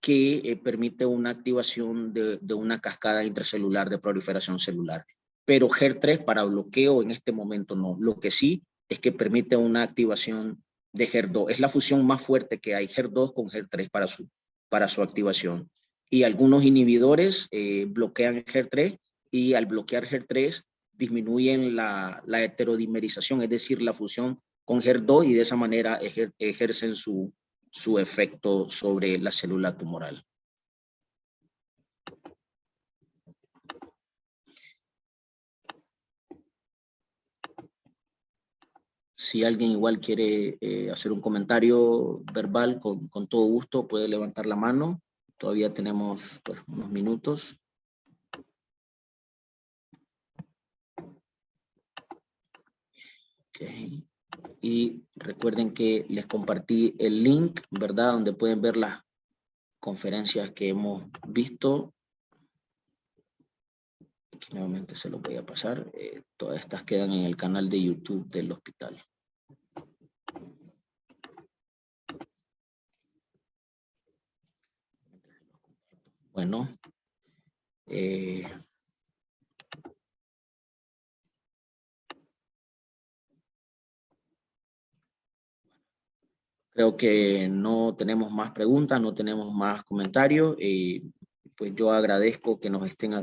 que permite una activación de una cascada intracelular de proliferación celular. Pero HER3 para bloqueo en este momento no. Lo que sí es que permite una activación de HER2. Es la fusión más fuerte que hay, HER2 con HER3 para su activación. Y algunos inhibidores bloquean HER3 y al bloquear HER3 disminuyen la heterodimerización, es decir, la fusión con HER2 y de esa manera ejercen su efecto sobre la célula tumoral. Si alguien igual quiere hacer un comentario verbal, con todo gusto puede levantar la mano. Todavía tenemos pues, unos minutos. Okay. Y recuerden que les compartí el link, ¿verdad? Donde pueden ver las conferencias que hemos visto. Aquí nuevamente se los voy a pasar. Todas estas quedan en el canal de YouTube del hospital. Bueno. Creo que no tenemos más preguntas, no tenemos más comentarios. Pues yo agradezco que nos estén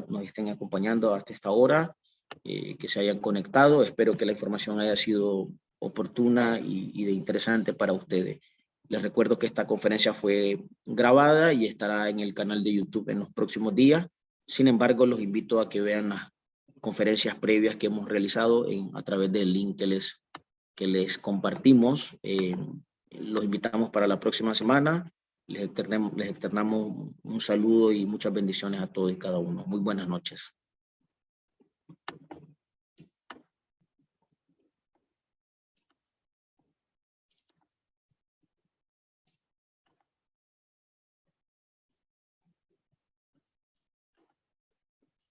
acompañando hasta esta hora, que se hayan conectado. Espero que la información haya sido oportuna y de interesante para ustedes. Les recuerdo que esta conferencia fue grabada y estará en el canal de YouTube en los próximos días. Sin embargo, los invito a que vean las conferencias previas que hemos realizado a través del link que les compartimos. Los invitamos para la próxima semana. Les externamos un saludo y muchas bendiciones a todos y cada uno. Muy buenas noches.